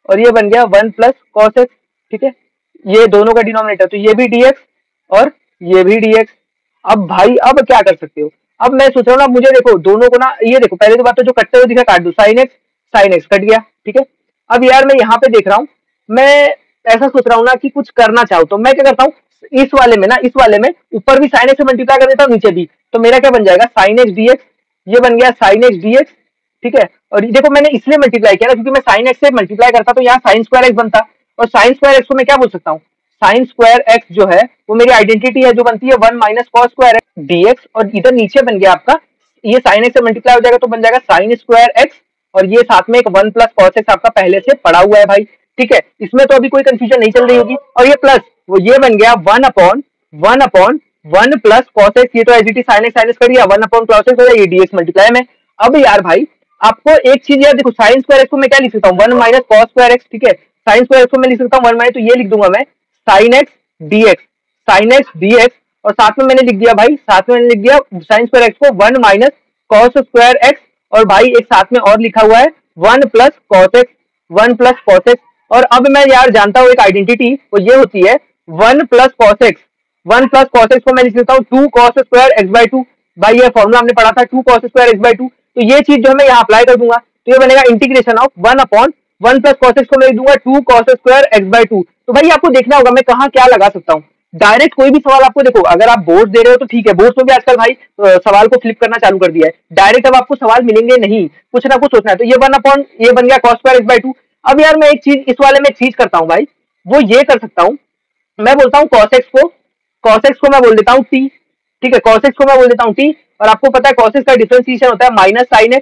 और ये बन गया 1 + cos x, ठीक है। ये दोनों का डिनोमिनेटर, तो ये भी dx और ये भी dx। अब भाई अब क्या कर सकते हो, अब मैं सोच रहा हूँ ना, मुझे देखो दोनों को ना, ये देखो पहले तो बात तो जो कटते हुए दिखा काट दो, sin x कट गया, ठीक है। अब यार मैं यहाँ पे देख रहा हूँ, मैं ऐसा सोच रहा हूँ ना कि कुछ करना चाहूँ, तो मैं क्या करता हूँ, इस वाले में ऊपर भी sin x से मल्टीप्लाई कर देता हूँ, नीचे भी, तो मेरा क्या बन जाएगा sin x dx, ये बन गया sin x dx, ठीक है। और देखो मैंने इसलिए मल्टीप्लाई किया ना क्योंकि मैं साइन एक्स से मल्टीप्लाई करता तो यहाँ साइन स्क्वायर एक्स बनता, और साइन स्क्वायर एक्स को मैं क्या बोल सकता हूँ, साइन स्क्वायर एक्स जो है वो मेरी आइडेंटिटी है जो बनती है 1 minus cos square x dx, और इधर नीचे बन गया आपका, ये साइन एक्स से मल्टीप्लाई हो जाएगा तो बन जाएगा साइन स्क्वायर एक्स, और ये साथ में एक 1 प्लस कॉस एक्स आपका पहले से पड़ा हुआ है भाई, ठीक है। इसमें तो अभी कोई कंफ्यूजन नहीं चल रही होगी, और ये प्लस वो ये बन गया 1 अपॉन 1 प्लस कॉस एक्स, ये तो as it is sine x कर दिया, 1 अपॉन कॉस एक्स हो जाएगा, ये डीएक्स मल्टीप्लाई में। अब यार भाई आपको एक चीज यार देखो, साइन स्क्वायर एक्स को मैं क्या लिख सकता हूँ, 1 माइनस कॉस स्क्वायर एक्स, ठीक है। साइन स्क्वायर एक्स को मैं लिख सकता हूँ 1 माइनस, तो ये लिख दूंगा मैं sine x dx, sine x dx, और साथ में मैंने लिख दिया भाई, साथ में मैंने लिख दिया साइन स्क्वायर एक्स को 1 माइनस कॉस स्क्वायर एक्स, और भाई एक साथ में और लिखा हुआ है 1 plus cos x, 1 plus cos x. और अब मैं यार जानता हूँ एक आइडेंटिटी, वो ये होती है 1 plus cos x, 1 plus cos x को मैं लिख लेता हूँ 2 कॉस स्क्वायर एक्स बाई 2, भाई ये फॉर्मूला हमने पढ़ा था 2 कॉस स्क्वायर एक्स बाई 2, तो ये चीज जो है मैं यहाँ अप्लाई कर दूंगा, तो ये बनेगा integration of 1 upon 1 plus cos x को मैं लिख दूंगा 2 कॉस स्क्वायर एक्स बाई 2। तो भाई आपको देखना होगा मैं कहाँ क्या लगा सकता हूँ, डायरेक्ट कोई भी सवाल आपको देखो, अगर आप बोर्ड दे रहे हो तो ठीक है, बोर्ड में भी आजकल भाई सवाल को फ्लिप करना चालू कर दिया है, डायरेक्ट अब आपको सवाल मिलेंगे नहीं, कुछ ना कुछ सोचना है, तो ये 1 अपॉन ये बन गया कॉस स्क्वायर एक्स बाई 2। अब यार मैं एक चीज इस वाले में एक चीज करता हूँ भाई, वो ये कर सकता हूँ, मैं बोलता हूँ कॉस एक्स को मैं बोल देता हूँ टी, ठीक है, कॉस एक्स को मैं बोल देता हूँ टी, और आपको पता है कॉस एक्स का डिफरेंशिएशन होता है माइनस साइन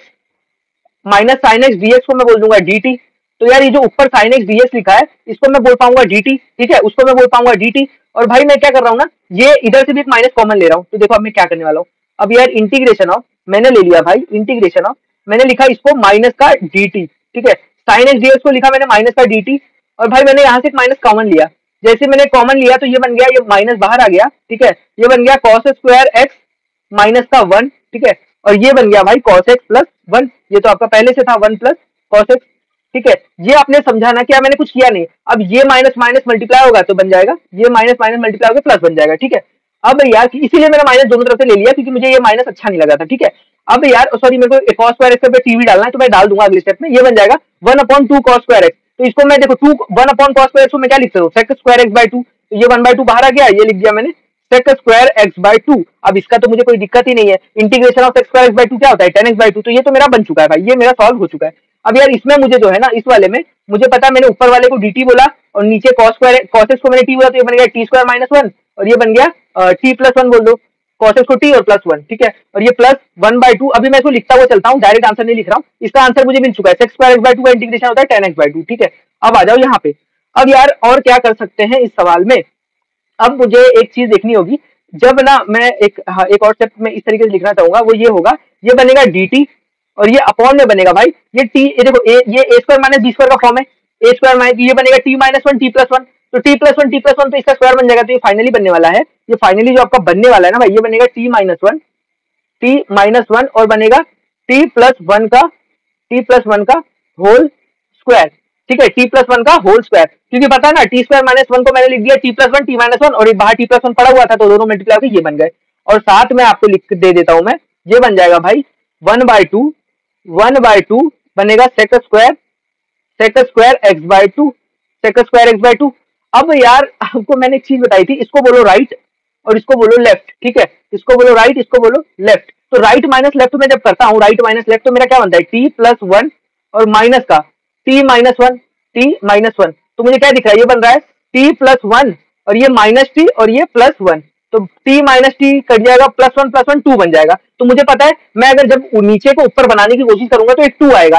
एक्स डीएक्स को मैं बोल दूंगा डी, तो यार ये जो ऊपर साइन एक्स डीएक्स लिखा है इसको मैं बोल पाऊंगा डी, ठीक है, उसको मैं बोल पाऊंगा डी। और भाई मैं क्या कर रहा हूँ ना, ये इधर से भी एक माइनस कॉमन ले रहा हूँ, तो देखो अब मैं क्या करने वाला हूँ, अब यार इंटीग्रेशन ऑफ मैंने ले लिया भाई, इंटीग्रेशन ऑफ मैंने लिखा इसको माइनस का डी, ठीक है, साइन एक्स डीएक्स को लिखा मैंने माइनस का डी, और भाई मैंने यहाँ से एक माइनस कॉमन लिया, जैसे मैंने कॉमन लिया तो ये बन गया, ये माइनस बाहर आ गया, ठीक है, ये बन गया कॉस स्क्वायर एक्स माइनस का 1, ठीक है, और ये बन गया भाई कॉस एक्स प्लस 1, ये तो आपका पहले से था 1 प्लस कॉस एक्स, ठीक है। ये आपने समझा ना कि मैंने कुछ किया नहीं, अब ये माइनस माइनस मल्टीप्लाई होगा तो बन जाएगा, ये माइनस माइनस मल्टीप्लाई होगा प्लस बन जाएगा, ठीक है। अब यार इसीलिए मैंने माइनस दोनों तरफ से ले लिया क्योंकि मुझे ये माइनस अच्छा नहीं लगा था, ठीक है। अब यार सॉरी मेरे को कॉस स्क्वायर एक्स पे टीवी डालना है तो मैं डाल दूंगा अगले स्टेप में, ये बन जाएगा 1 अपॉन 2 कॉस स्क्वायर एक्स, तो इसको मैं देखो 1 अपॉन कॉस स्क्वायर एक्स को मैं क्या लिख सकता हूँ, सेक स्क्वायर एक्स बाई 2, तो ये 1 बाई 2 बाहर आ गया, ये लिख दिया मैंने सेक स्क्वायर एक्स बाई 2। अब इसका तो मुझे कोई दिक्कत ही नहीं है, integration of sec square x by 2 क्या होता है, tan x बाई 2, तो ये तो मेरा बन चुका है भाई, ये मेरा सॉल्व हो चुका है। अब यार इसमें मुझे जो है ना, इस वाले में मुझे पता है मैंने ऊपर वाले को dt बोला और नीचे cos एक्स को मैंने t बोला, तो ये बन गया t स्क्वायर माइनस 1, और ये बन गया t प्लस 1 बोल दो, cos एक्स को t और प्लस 1, ठीक है, और ये प्लस 1 बाई 2। अभी मैं इसको लिखता हुआ चलता हूँ, डायरेक्ट आंसर नहीं लिख रहा हूँ, इसका आंसर मुझे मिल चुका है, सेक्स स्क्वायर एक्स बाई 2 का इंटीग्रेशन होता है tan x बाई 2, ठीक है। अब आ जाओ यहाँ पे, अब यार और क्या कर सकते हैं इस सवाल में, अब मुझे एक चीज देखनी होगी, जब ना मैं एक और स्टेप में इस तरीके से लिखना चाहूंगा, वो ये होगा, ये बनेगा dt और ये अपॉन में बनेगा भाई ये t, ये देखो ये a square minus b square का फॉर्म है, a स्क्वायर माइनस ये बनेगा t माइनस 1 t प्लस 1, तो t प्लस 1 तो इसका स्क्वायर बन जाएगा, तो ये फाइनली बनने वाला है, ये फाइनली जो आपका बनने वाला है ना भाई, ये बनेगा t माइनस 1 और बनेगा t प्लस 1 का होल स्क्वायर, ठीक है, t प्लस 1 का होल स्क्वायर, क्योंकि पता है ना t स्क्वायर माइनस 1 को मैंने लिख दिया t प्लस 1 t माइनस 1, और ये बाहर t प्लस 1 पड़ा हुआ था तो दोनों मल्टीप्लाई होकर ये बन गए, और साथ में आपको लिख दे देता हूं मैं, ये बन जाएगा भाई 1 बाई 2 बनेगा सेक स्क्वायर एक्स बाई 2। अब यार आपको मैंने एक चीज बताई थी, इसको बोलो राइट और इसको बोलो लेफ्ट, ठीक है, इसको बोलो राइट इसको बोलो लेफ्ट, तो राइट माइनस लेफ्ट में जब करता हूँ, राइट माइनस लेफ्ट, तो मेरा क्या बनता है t प्लस 1 और माइनस का t माइनस 1, तो मुझे क्या दिख रहा है, ये बन रहा है t प्लस 1 और ये माइनस t और ये प्लस 1, तो t माइनस टी कट जाएगा, प्लस 1 2 बन जाएगा। तो मुझे पता है मैं अगर जब नीचे को ऊपर बनाने की कोशिश करूंगा तो एक 2 आएगा,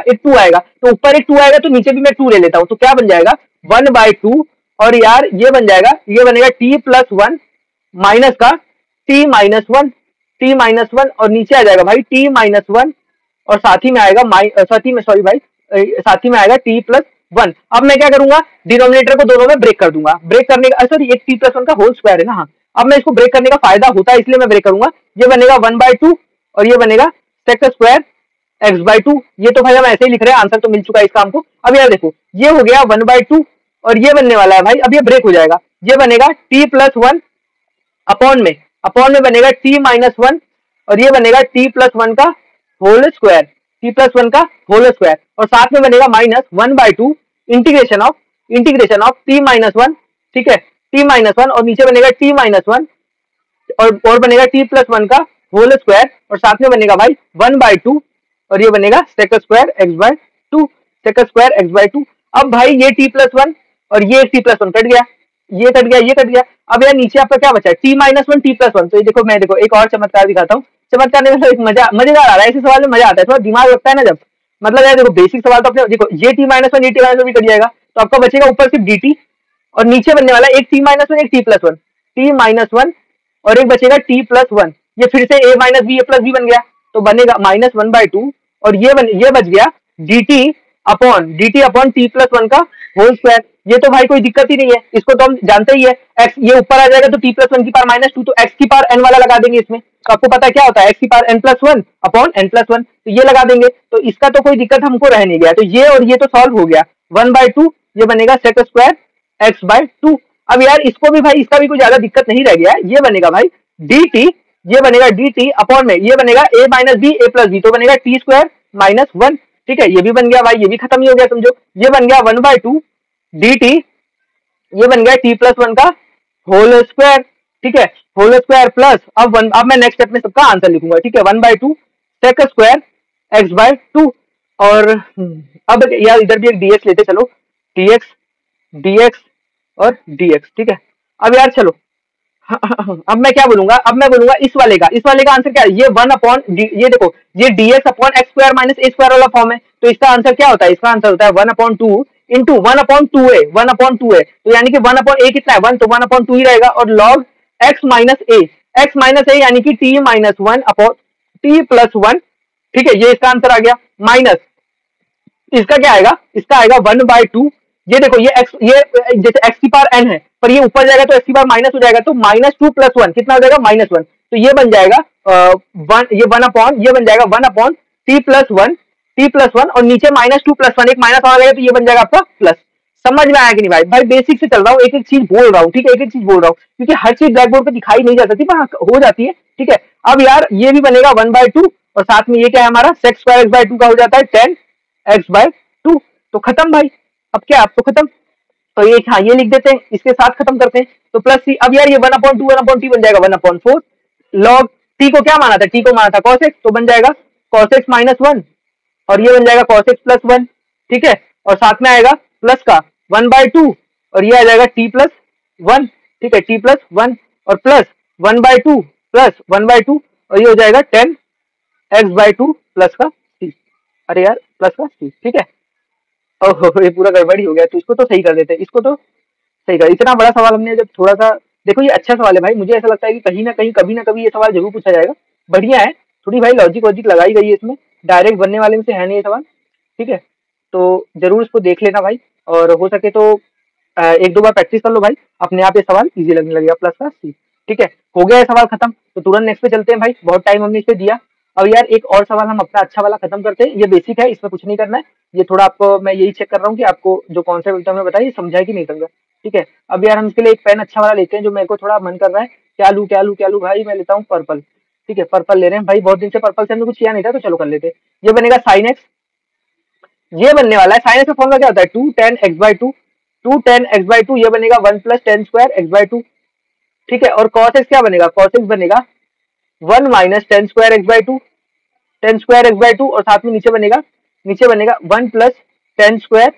तो ऊपर एक 2 आएगा तो नीचे भी मैं 2 ले लेता हूँ, तो क्या बन जाएगा 1 बाई 2, और यार ये बन जाएगा, ये बनेगा t प्लस 1 माइनस का t माइनस 1 और नीचे आ जाएगा भाई t माइनस 1 और साथ ही में आएगा साथ ही में आएगा t प्लस 1। अब मैं क्या करूंगा, डिनोमिनेटर को दोनों में ब्रेक कर दूंगा, ब्रेक करने का सॉरी एक t प्लस 1 का होल स्क्वायर है ना, हाँ अब मैं इसको ब्रेक करने का फायदा होता है इसलिए मैं ब्रेक करूंगा, ये बनेगा 1 बाई 2 और ये बनेगा सेक स्क्वायर एक्स बाई 2, ये तो भाई हम ऐसे ही लिख रहे हैं, आंसर तो मिल चुका है इस काम को। अब यार देखो ये हो गया 1 बाई 2 और ये बनने वाला है भाई, अब ये ब्रेक हो जाएगा, ये बनेगा t प्लस 1 अपॉन में बनेगा t माइनस 1 और ये बनेगा t प्लस 1 का होल स्क्वायर, और साथ में बनेगा minus 1 by 2 integration of t minus 1, ठीक है, t माइनस 1 और नीचे बनेगा t माइनस 1 और बनेगा t प्लस 1 का होल स्क्वायर, और साथ में बनेगा भाई 1 बाई 2 और ये बनेगा sec square x by two, sec square x by two. अब भाई ये टी प्लस वन और ये टी प्लस वन कट गया, ये कट गया, ये कट गया। अब यार नीचे आपका क्या बचा है, T minus one T plus one. तो ये देखो, मैं देखो एक और चमत्कार दिखाता हूँ। चमत्कार नहीं मतलब एक मजेदार आ रहा है, ऐसे सवाल में मजा आता है, थोड़ा दिमाग लगता है ना जब। मतलब यार देखो बेसिक सवाल तो अपने देखो, ये टी माइनस वन ये टी माइनस वन भी कट जाएगा, तो आपका बचेगा ऊपर सिर्फ डी टी, और नीचे बनने वाला एक टी माइनस वन एक T plus one, T minus one और एक बचेगा टी प्लस वन। ये फिर से ए माइनस बी ए प्लस बी बन गया, तो बनेगा माइनस वन बाय टू, और ये बच गया D T upon T plus one का होल स्क्वायर। ये तो भाई कोई दिक्कत ही नहीं है, इसको तो हम जानते ही है। एक्स ये ऊपर आ जाएगा तो टी प्लस वन की पावर माइनस टू, तो एक्स की पावर एन वाला लगा देंगे इसमें, तो आपको पता है क्या होता है, एक्स की power n plus one upon n plus one, तो ये लगा देंगे। तो इसका तो कोई दिक्कत हमको रह नहीं गया, तो ये और ये तो सॉल्व हो गया। वन बाय टू ये बनेगा sec square x by two. अब यार इसको भी भाई, इसका भी कोई ज्यादा दिक्कत नहीं रह गया, ये बनेगा भाई डी टी, ये बनेगा डी टी अपॉन में ये बनेगा ए माइनस बी ए प्लस बी, तो बनेगा टी स्क्वायर माइनस वन। ठीक है, ये भी बन गया भाई, ये भी खत्म ही हो गया समझो। ये बन गया one by to D T, ये बन गया टी प्लस वन का होल स्क्वायर। ठीक है, होल स्क्वायर प्लस अब मैं नेक्स्ट स्टेप में सबका आंसर लिखूंगा। ठीक है, one by two sec square x by two, और अब यार इधर भी एक डीएक्स लेते चलो, डीएक्स डीएक्स और डीएक्स। ठीक है, अब यार चलो अब मैं क्या बोलूंगा, अब मैं बोलूंगा इस वाले का आंसर क्या है, ये वन अपॉन ये देखो, ये dx upon x square minus a square वाला फॉर्म है, तो इसका आंसर क्या होता है, इसका आंसर होता है one upon two into one upon two a, one upon two a, तो यानी कि वन अपॉन ए कितना है वन, तो वन अपॉन टू ही रहेगा, और लॉग एक्स माइनस ए यानी कि T minus one upon T plus one. ठीक है, ये इसका आंसर आ गया, माइनस इसका क्या आएगा, इसका आएगा वन बाय टू। ये देखो ये एक्स, ये जैसे एक्स की पावर एन है, पर ये ऊपर जाएगा तो एक्स की पावर माइनस हो जाएगा, तो माइनस टू प्लस वन कितना हो जाएगा माइनस वन, तो ये बन जाएगा वन, ये वन अपॉन, ये बन जाएगा one upon T plus one, T plus one, और नीचे माइनस टू प्लस वन, एक माइनस आ जाएगा, तो ये बन जाएगा आपका प्लस। समझ में आया कि नहीं भाई, भाई बेसिक से चल रहा हूँ, एक एक चीज बोल रहा हूँ। ठीक है, एक एक चीज बोल रहा हूँ, क्योंकि हर चीज ब्लैक बोर्ड पे दिखाई नहीं जा सकती, पर हो जाती है। ठीक है, अब यार ये भी बनेगा वन बाय टू, और साथ में ये क्या है हमारा sec square x by two का हो जाता है टेन एक्स बाय टू, तो खत्म भाई। अब क्या, अब तो खत्म, तो ये हाँ ये लिख देते हैं, इसके साथ खत्म करते हैं, तो प्लस सी। अब यार ये one upon to one upon T बन जाएगा one upon four, log T को क्या माना था, टी को माना था कॉस एक्स, तो बन जाएगा कॉस एक्स माइनस वन, और ये बन जाएगा कॉस एक्स प्लस वन। ठीक है, और साथ में आएगा प्लस का वन बाय टू, और ये आ जाएगा टी प्लस वन। ठीक है, टी प्लस वन और plus one by two plus one by two, और ये हो जाएगा ten x by two plus का सी, अरे यार प्लस का सी। ठीक है, ओहो ये पूरा गड़बड़ी हो गया, तो इसको तो सही कर देते हैं, इसको तो सही कर। इतना बड़ा सवाल हमने जब थोड़ा सा, देखो ये अच्छा सवाल है भाई, मुझे ऐसा लगता है कि कहीं ना कहीं कभी ना कभी ये सवाल जरूर पूछा जाएगा, बढ़िया है, थोड़ी भाई लॉजिक वॉजिक लगाई गई है इसमें, डायरेक्ट बनने वाले में से है नहीं ये सवाल। ठीक है, तो जरूर इसको देख लेना भाई, और हो सके तो एक दो बार प्रैक्टिस कर लो भाई, अपने आप ये सवाल इजी लगने लगेगा, प्लस का सी। ठीक है, हो गया ये सवाल खत्म, तो तुरंत नेक्स्ट पे चलते हैं भाई, बहुत टाइम हमने इस पे दिया। अब यार एक और सवाल हम अपना अच्छा वाला खत्म करते हैं, ये बेसिक है, इसमें कुछ नहीं करना है, ये थोड़ा आपको मैं यही चेक कर रहा हूँ कि आपको जो कॉन्सेप्ट हमने बताया समझा है कि नहीं समझा। ठीक है, अब यार हम इसके लिए एक पेन अच्छा वाला लेते हैं, जो मेरे को थोड़ा मन कर रहा है, क्या लूं भाई, मैं लेता हूँ पर्पल। ठीक है, पर्पल ले रहे हैं भाई, बहुत दिन से पर्पल से हमने कुछ किया नहीं था, तो चलो कर लेते हैं। ये बनेगा साइन एक्स, ये बनने वाला है, साइन एक्स का फॉर्मूला क्या होता है, two tan x by two, two tan x by two, ये बनेगा one plus tan square x by two. ठीक है, और कॉस एक्स क्या बनेगा, कॉस एक्स बनेगा one minus tan square x by two, tan square x by two, और साथ में नीचे बनेगा one plus tan square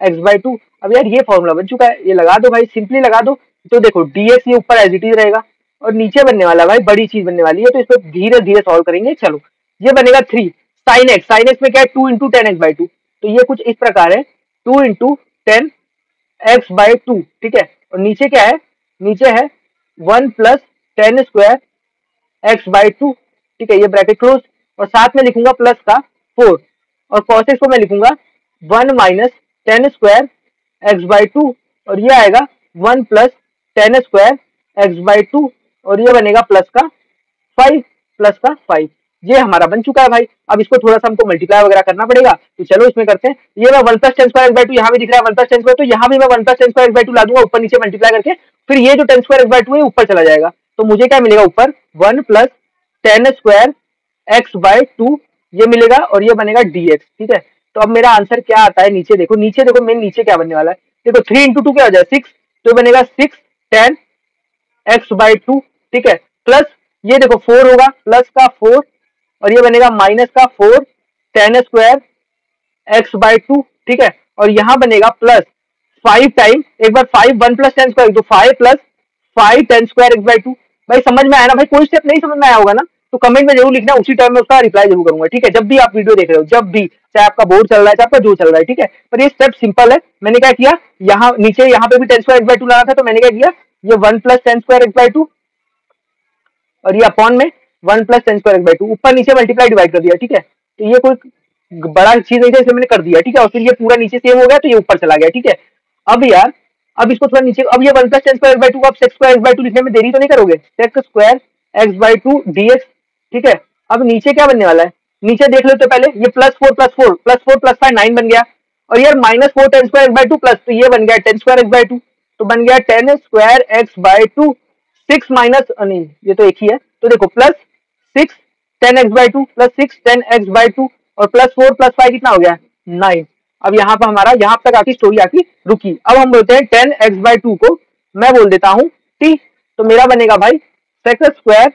x by two. अब यार ये फॉर्मूला बन चुका है, ये लगा दो भाई, सिंपली लगा दो, तो देखो डीएक्स ये ऊपर एज इट इज रहेगा, और नीचे बनने वाला भाई बड़ी चीज बनने वाली है, तो इसको धीरे धीरे सॉल्व करेंगे। चलो, ये बनेगा थ्री साइन एक्स में क्या है, two into ten x by to, तो ये कुछ इस प्रकार है, two into ten x by two. ठीक है, और नीचे क्या है, नीचे है one plus tan square x by two. ठीक है, ये ब्रैकेट क्लोज, और साथ में लिखूंगा प्लस का फोर, और कॉस एक्स को मैं लिखूंगा one minus tan square x by two, और ये आएगा one plus tan square x by two, और ये बनेगा प्लस का फाइव। ये हमारा बन चुका है भाई। अब इसको थोड़ा सा हमको मल्टीप्लाई वगैरह करना पड़ेगा, तो चलो इसमें करते हैं। ये मैं one plus tan square x by to, यहाँ भी दिख रहा है वन प्लस टेन स्क्वायर, तो यहाँ भी मैं one plus tan square x by two ला दूंगा ऊपर नीचे मल्टीप्लाई करके, फिर ये जो tan square x by two है ऊपर चला जाएगा, तो मुझे क्या मिलेगा ऊपर, one plus tan square x by two, ये मिलेगा, और ये बनेगा dx। ठीक है, तो अब मेरा आंसर क्या आता है, नीचे देखो मेन नीचे क्या बनने वाला है, देखो थ्री इंटू टू क्या हो जाए सिक्स, तो बनेगा six ten x by two. ठीक है, प्लस ये देखो फोर होगा, प्लस का फोर, और ये बनेगा माइनस का फोर 10 स्क्वायर एक्स बाई 2, ठीक है। और यहाँ बनेगा प्लस 5 टाइम, एक बार 5 1 प्लस 10 स्क्वायर, तो 5 प्लस 5 10 स्क्वायर एक्स बाई 2। भाई समझ में आया ना भाई? कोई स्टेप नहीं समझ में आया होगा ना तो कमेंट में जरूर लिखना, उसी टाइम में उसका रिप्लाई जरूर करूंगा, ठीक है। जब भी आप वीडियो देख रहे हो, जब भी, चाहे आपका बोर्ड चल रहा है, चाहे आपका जो चल रहा है, ठीक है। पर ये स्टेप सिंपल है। मैंने क्या किया, यहाँ नीचे यहाँ पे भी 10 स्क्वायर एक्स बाई 2 लाना था, तो मैंने क्या किया, ये 1 प्लस 10 स्क्वायर एक्स बाई 2 और ये अपॉन में 1 प्लस 10 स्क्वायर एक्स बाई 2, ऊपर नीचे मल्टीप्लाई डिवाइड कर दिया, ठीक है। तो ये कोई बड़ा चीज नहीं था, इसे मैंने कर दिया, ठीक है। और फिर ये पूरा नीचे सेम हो गया, तो ये ऊपर चला गया, ठीक है। अब यार, अब इसको थोड़ा नीचे, अब ये 1 प्लस 10 स्क्वायर एक्स बाई 2 आप सेक्स स्क्वायर एक्स बाई 2 लिखने में देरी तो नहीं करोगे, sec square x by 2 dx, ठीक है। अब नीचे क्या बनने वाला है, नीचे देख लो तो पहले, ये प्लस 4 प्लस 4 प्लस 4 प्लस 5 9 बन गया। और यार minus 4 10 square x by 2 plus, तो ये बन गया 10 स्क्वायर एक्स बाई 2, तो बन गया 10 स्क्वायर एक्स बाई 2। 6 माइनस, नहीं ये तो एक ही है, तो देखो plus 6 10 x by 2 plus 6 10 x by 2 और प्लस 4 प्लस 5 कितना हो गया 9। अब यहाँ पर हमारा, यहाँ तक आकी स्टोरी आकी रुकी। अब हम बोलते हैं 10 एक्स बाई 2 को मैं बोल देता हूँ टी, तो मेरा बनेगा भाई सेक्स स्क्वायर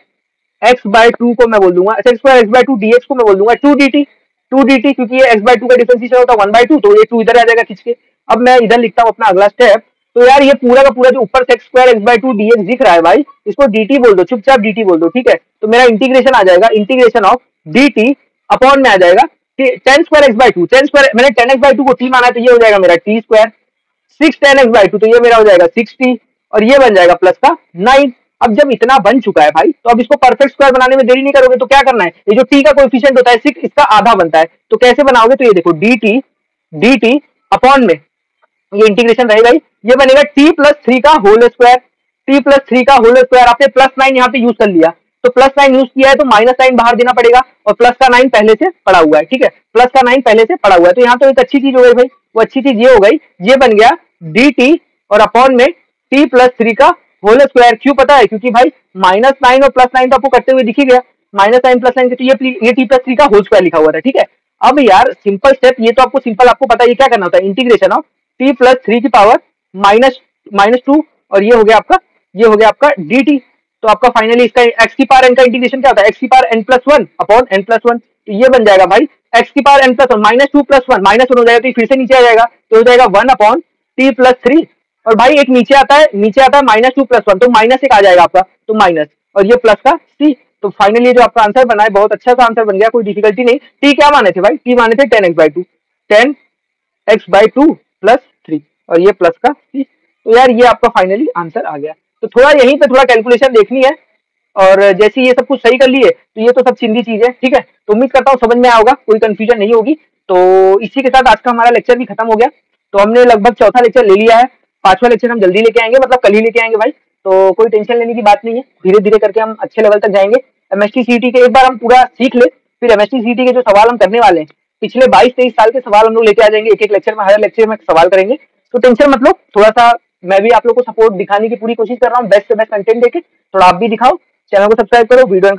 एक्स बाई 2 को मैं बोल दूंगा, sec square x by 2 dx को मैं बोल दूंगा 2 dt, 2 dt, क्योंकि ये एक्स बाई 2 का डिफरेंशिएशन होता है 1 बाई 2, तो ये 2 इधर आ जाएगा खींच के। अब मैं इधर लिखता हूँ अपना अगला स्टेप। तो यार ये पूरा का पूरा जो ऊपर sec square x by 2 dx दिख रहा है भाई, इसको dt बोल दो, चुपचाप dt बोल दो, ठीक है। तो मेरा इंटीग्रेशन आ जाएगा, इंटीग्रेशन ऑफ dt अपॉन में आ जाएगा 10 स्क्वायर एक्स बाई 2, 10 स्क्वायर, मैंने 10 एक्स बाई 2 को t माना, तो ये हो जाएगा मेरा t स्क्वायर, 6 10 एक्स बाई 2, तो ये मेरा हो जाएगा 6t, और ये बन जाएगा प्लस का 9। अब जब इतना बन चुका है भाई, तो अब इसको परफेक्ट स्क्वायर बनाने में देरी नहीं करोगे, तो क्या करना है, ये जो t का कोएफिशिएंट होता है 6, इसका आधा बनता है, तो कैसे बनाओगे, तो ये देखो dt अपॉन में ये इंटीग्रेशन रहेगा ही, ये बनेगा t प्लस 3 का होल स्क्वायर, t प्लस 3 का होल स्क्वायर। आपने प्लस 9 यहाँ पे यूज कर लिया, तो प्लस 9 यूज किया है तो माइनस 9 बाहर देना पड़ेगा, और प्लस का 9 पहले से पड़ा हुआ है, ठीक है। प्लस का 9 पहले से पड़ा हुआ है, तो यहाँ तो एक अच्छी चीज हो गई भाई, वो अच्छी चीज ये हो गई, ये बन गया dt और अपॉन में t प्लस 3 का होल स्क्वायर। क्यों पता है, क्योंकि भाई माइनस 9 और प्लस 9 तो आपको करते हुए दिख ही गया, माइनस 9 प्लस 9, तो ये t प्लस 3 का होल स्क्वायर लिखा हुआ था, ठीक है। अब यार सिंपल स्टेप, ये तो आपको सिंपल, आपको पता है ये क्या करना होता है, इंटीग्रेशन ऑफ t प्लस 3 की पावर माइनस 2, और ये हो गया आपका dt। तो आपका फाइनली इसका x की पावर n का इंटीग्रेशन क्या होता है, x की power n plus 1 upon n plus 1, तो ये बन जाएगा भाई x की power n plus 1 minus 2 plus 1 minus 1 हो जाएगा, तो फिर से नीचे आ जाएगा, तो हो जाएगा 1 अपॉन t प्लस 3। और भाई एक नीचे आता है माइनस 2 प्लस 1, तो माइनस एक आ जाएगा आपका, तो माइनस, और ये प्लस का c। तो फाइनली जो आपका आंसर बना है, बहुत अच्छा सा आंसर बन गया, कोई डिफिकल्टी नहीं। t क्या माने थे भाई, t माने थे 10 x by 2, 10 x by 2 plus 3, और ये प्लस का c। तो यार ये आपका फाइनली आंसर आ गया। तो थोड़ा यहीं पे थोड़ा कैलकुलेशन देखनी है, और जैसे ये सब कुछ सही कर लिए, तो ये तो सब चिंदी चीज है, ठीक है। तो उम्मीद करता हूँ समझ में आया होगा, कोई कंफ्यूजन नहीं होगी। तो इसी के साथ आज का हमारा लेक्चर भी खत्म हो गया। तो हमने लगभग चौथा लेक्चर ले लिया है, 5वां लेक्चर हम जल्दी लेके आएंगे, मतलब कल ही लेके आएंगे भाई। तो कोई टेंशन लेने की बात नहीं है, धीरे धीरे करके हम अच्छे लेवल तक जाएंगे। एमएसटी सीटी के एक बार हम पूरा सीख ले, फिर एमएसटी सीटी के जो सवाल हम करने वाले हैं, पिछले 22-23 साल के सवाल हम लोग लेके आ जाएंगे, एक एक लेक्चर में, हर लेक्चर में सवाल करेंगे। तो टेंशन मतलब, थोड़ा सा मैं भी आप लोग को सपोर्ट दिखाने की पूरी कोशिश कर रहा हूँ, बेस्ट से बेस्ट कंटेंट देके, थोड़ा आप भी दिखाओ, चैनल को सब्सक्राइब करो, वीडियो